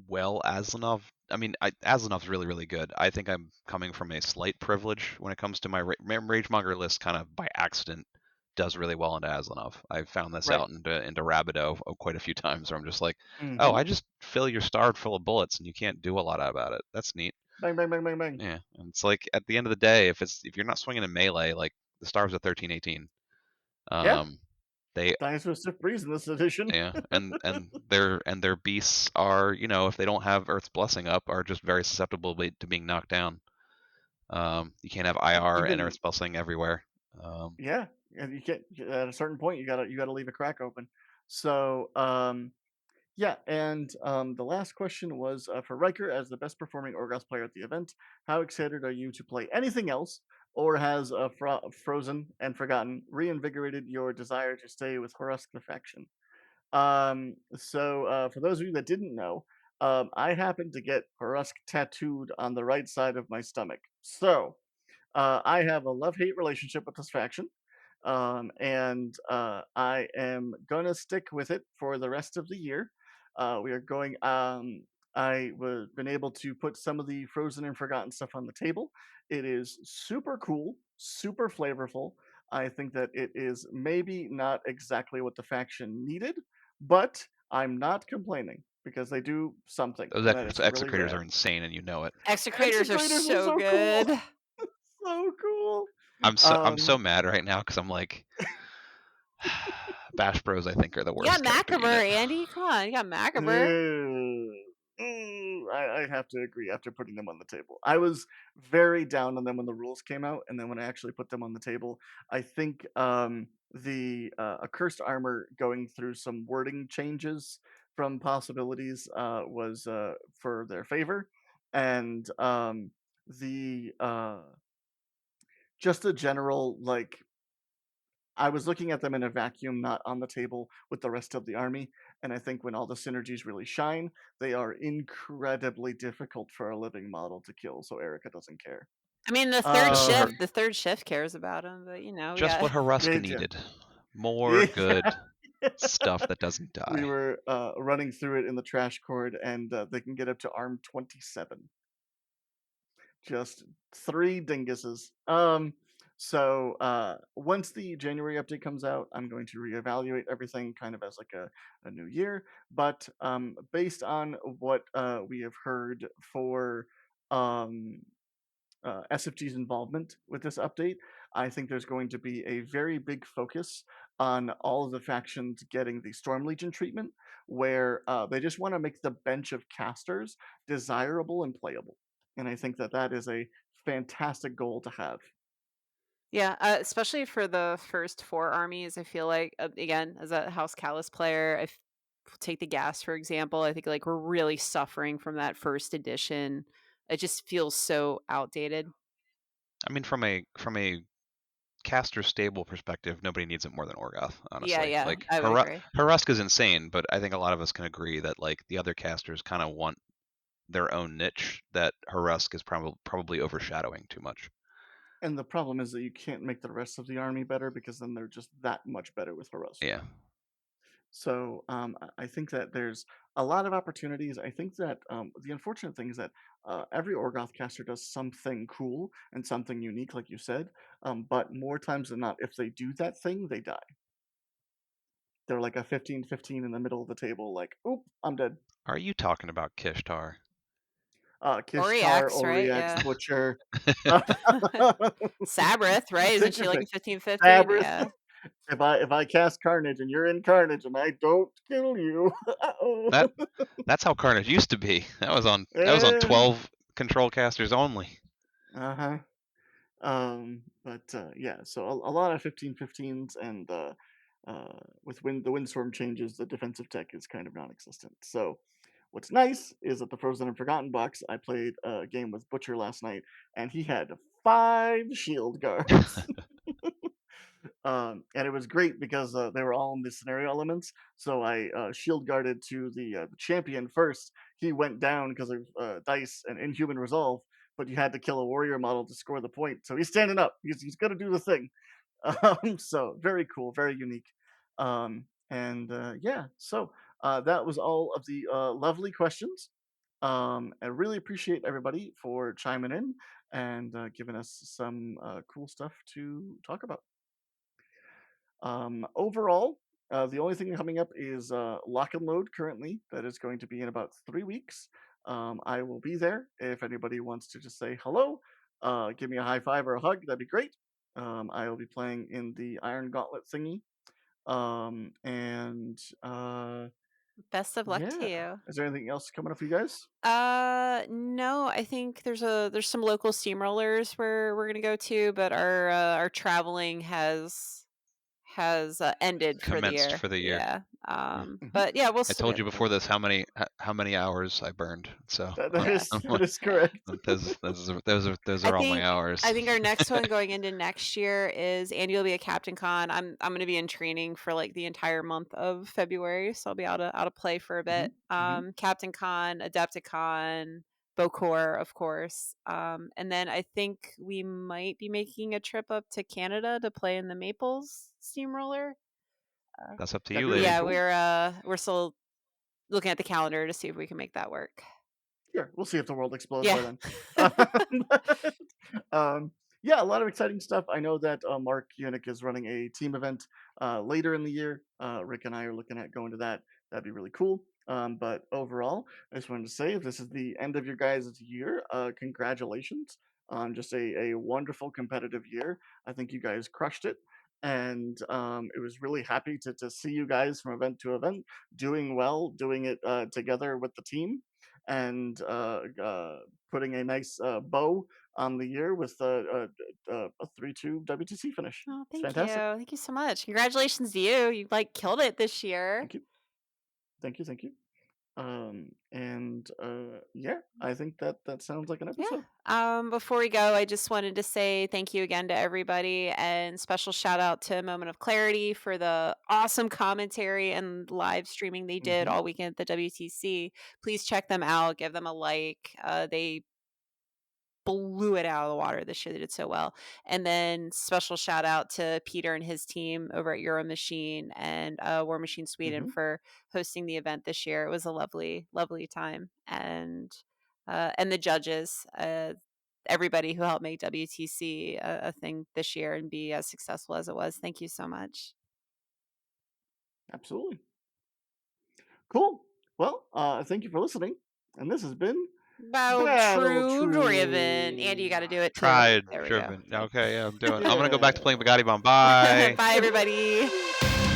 Speaker 3: well Aslanov. I mean, Aslanov's really, really good. I think I'm coming from a slight privilege when it comes to my Ragemonger list. Kind of by accident, does really well into Aslanov. I've found this
Speaker 1: Right.
Speaker 3: out into Rabido quite a few times, where I'm just like, oh,
Speaker 1: Hmm.
Speaker 3: I just fill your starred full of bullets, and you can't do a lot about it. That's neat.
Speaker 1: Bang, bang, bang, bang, bang.
Speaker 3: Yeah, and it's like at the end of the day, if you're not swinging in melee, like the stars are 13, 18.
Speaker 1: Yeah.
Speaker 3: Um, they
Speaker 1: Dinosaur Stiff Breeze in this edition.
Speaker 3: Yeah, and their beasts are, if they don't have Earth's blessing up, are just very susceptible to being knocked down. You can't have IR and
Speaker 1: Even
Speaker 3: Earth's blessing everywhere. Um,
Speaker 1: Yeah, and you can't at a certain point you gotta leave a crack open. So yeah, and the last question was for Riker as the best performing Orgos player at the event. How excited are you to play anything else, or has Frozen and Forgotten reinvigorated your desire to stay with Horusk the faction? So for those of you that didn't know, I happened to get Horusk tattooed on the right side of my stomach. So I have a love-hate relationship with this faction, and I am gonna stick with it for the rest of the year. We are going. I was been able to put some of the frozen and forgotten stuff on the table. It is super cool, super flavorful. I think that it is maybe not exactly what the faction needed, but I'm not complaining because they do something,
Speaker 3: those
Speaker 1: and that is really
Speaker 3: execrators
Speaker 1: rad.
Speaker 3: are insane, and you know it.
Speaker 2: Execrators are
Speaker 1: Execrators are
Speaker 2: so
Speaker 1: so cool,
Speaker 2: good.
Speaker 1: so cool.
Speaker 3: I'm so
Speaker 1: Um,
Speaker 3: mad right now because I'm like, Bash Bros, I think, are the
Speaker 2: You got
Speaker 3: worst character unit.
Speaker 2: Macabre, Andy, come on, you got Macabre.
Speaker 1: I have to agree after putting them on the table. I was very down on them when the rules came out, and then when I actually put them on the table, I think the accursed armor going through some wording changes from possibilities was for their favor, and the just a general like I was looking at them in a vacuum, not on the table with the rest of the army. And I think when all the synergies really shine, they are incredibly difficult for a living model to kill. So Erica doesn't care.
Speaker 2: I mean, the third
Speaker 3: Just what her,
Speaker 2: shift
Speaker 1: Um,
Speaker 2: the third shift cares about him, but, we
Speaker 3: just
Speaker 2: got
Speaker 3: what Haruska
Speaker 1: they do.
Speaker 3: needed. More
Speaker 1: Yeah.
Speaker 3: good stuff that doesn't
Speaker 1: We
Speaker 3: die.
Speaker 1: were running through it in the trash cord, and they can get up to arm 27. Just 3 dinguses. So once the January update comes out, I'm going to reevaluate everything kind of as like a new year. But based on what we have heard for um, SFG's involvement with this update, I think there's going to be a very big focus on all of the factions getting the Storm Legion treatment, where they just want to make the bench of casters desirable and playable. And I think that that is a fantastic goal to have.
Speaker 2: Yeah, especially for the first 4 armies, I feel like, again, as a House Callus player, take the gas, for example, I think, like, we're really suffering from that first edition, It just feels so outdated.
Speaker 3: I mean, from a caster stable perspective, nobody needs it more than Orgoth,
Speaker 2: Yeah,
Speaker 3: honestly.
Speaker 2: yeah,
Speaker 3: Like
Speaker 2: I would agree.
Speaker 3: Harusk is insane, but I think a lot of us can agree that like the other casters kind of want their own niche that Harusk is probably overshadowing too much.
Speaker 1: And the problem is that you can't make the rest of the army better because then they're just that much better with Harusk.
Speaker 3: Yeah.
Speaker 1: So I think that there's a lot of opportunities. I think that the unfortunate thing is that every Orgoth caster does something cool and something unique, like you said. But more times than not, if they do that thing, they die. They're like a 15-15 in the middle of the table, like, oop, I'm dead.
Speaker 3: Are you talking about Kishtar?
Speaker 2: Or
Speaker 1: Kishtar,
Speaker 2: reacts, right?
Speaker 1: Oryx,
Speaker 2: Yeah.
Speaker 1: Butcher.
Speaker 2: Sabrith, right? Isn't
Speaker 1: Pick
Speaker 2: she
Speaker 1: your
Speaker 2: like
Speaker 1: pick.
Speaker 2: a 15-15?
Speaker 1: Sabrith.
Speaker 2: Yeah.
Speaker 1: If I cast Carnage and you're in Carnage and I don't kill you, uh-oh.
Speaker 3: That that's how Carnage used to be. That was on
Speaker 1: Yeah.
Speaker 3: 12 control casters only.
Speaker 1: Uh-huh. But yeah, so a lot of 15-15s, and with the windstorm changes, the defensive tech is kind of non-existent. So what's nice is that the Frozen and Forgotten box, I played a game with Butcher last night, and he had 5 shield guards. And it was great because they were all in the scenario elements. So I shield guarded to the champion first. He went down because of dice and inhuman resolve, but you had to kill a warrior model to score the point. So he's standing up. He's going to do the thing. So very cool, very unique. And yeah, so that was all of the lovely questions. I really appreciate everybody for chiming in and giving us some cool stuff to talk about. Overall, the only thing coming up is lock and load currently. That is going to be in about 3 weeks. I will be there. If anybody wants to just say hello, give me a high five or a hug, that'd be great. I will be playing in the Iron Gauntlet thingy. And
Speaker 2: Best of luck to
Speaker 1: yeah,
Speaker 2: you.
Speaker 1: is there anything else coming up for you guys?
Speaker 2: No, I think there's some local steamrollers where we're gonna go to, but our traveling has ended for the
Speaker 3: Commenced
Speaker 2: year.
Speaker 3: for the year.
Speaker 2: Yeah.
Speaker 3: Yeah.
Speaker 1: Mhm.
Speaker 2: But yeah,
Speaker 3: I told
Speaker 1: Yeah,
Speaker 3: you before this how many hours I burned. So
Speaker 1: that
Speaker 2: yeah.
Speaker 1: is
Speaker 3: I'm
Speaker 1: that
Speaker 3: like,
Speaker 1: is correct.
Speaker 3: those
Speaker 2: I
Speaker 3: are all my
Speaker 2: think
Speaker 3: hours.
Speaker 2: I think our next one going into next year is Andy will be at Captain Con. I'm gonna be in training for like the entire month of February, so I'll be out of play for a
Speaker 1: Hmm.
Speaker 2: bit.
Speaker 1: Hmm.
Speaker 2: Captain Con, Adepticon, Bocor, of course. And then I think we might be making a trip up to Canada to play in the Maples Steamroller. Uh,
Speaker 3: That's up to
Speaker 1: That'd
Speaker 3: you,
Speaker 1: be really
Speaker 3: lady.
Speaker 2: yeah,
Speaker 1: cool.
Speaker 2: we're still looking at the calendar to see if we can make that work.
Speaker 1: Sure, we'll see if the world explodes
Speaker 2: Yeah.
Speaker 1: by then. Um, yeah, a lot of exciting stuff. I know that Mark Unick is running a team event later in the year. Rick and I are looking at going to that. That'd be really cool. But overall, I just wanted to say if this is the end of your guys' year, congratulations on just a wonderful competitive year. I think you guys crushed it. And it was really happy to see you guys from event to event doing well, doing it together with the team, and putting a nice bow on the year with a 3-2 WTC finish.
Speaker 2: Oh,
Speaker 1: It's
Speaker 2: thank you.
Speaker 1: fantastic.
Speaker 2: Thank you so much. Congratulations to you. You like killed it this year.
Speaker 1: Thank you. Thank you. Thank you. And yeah, I think that that sounds like an
Speaker 2: Yeah.
Speaker 1: episode.
Speaker 2: Before we go, I just wanted to say thank you again to everybody and special shout out to Moment of Clarity for the awesome commentary and live streaming they did
Speaker 1: Hmm.
Speaker 2: all weekend at the WTC. Please check them out, give them a like. They blew it out of the water this year. They did so well. And then special shout out to Peter and his team over at Euro Machine and War Machine Sweden
Speaker 1: Hmm.
Speaker 2: for hosting the event this year. It was a lovely, lovely time. And the judges, everybody who helped make WTC a thing this year and be as successful as it was. Thank you so much.
Speaker 1: Absolutely. Cool. Well, thank you for listening. And this has been
Speaker 2: About
Speaker 1: Battle
Speaker 2: True Driven. Andy, you got to
Speaker 1: True.
Speaker 2: do it too.
Speaker 3: Tried,
Speaker 2: There we go.
Speaker 3: driven. Okay, yeah, I'm doing. I'm gonna go back to
Speaker 1: Yeah.
Speaker 3: playing Bugatti Bomb. Bye.
Speaker 2: Bye, everybody.
Speaker 1: Woo!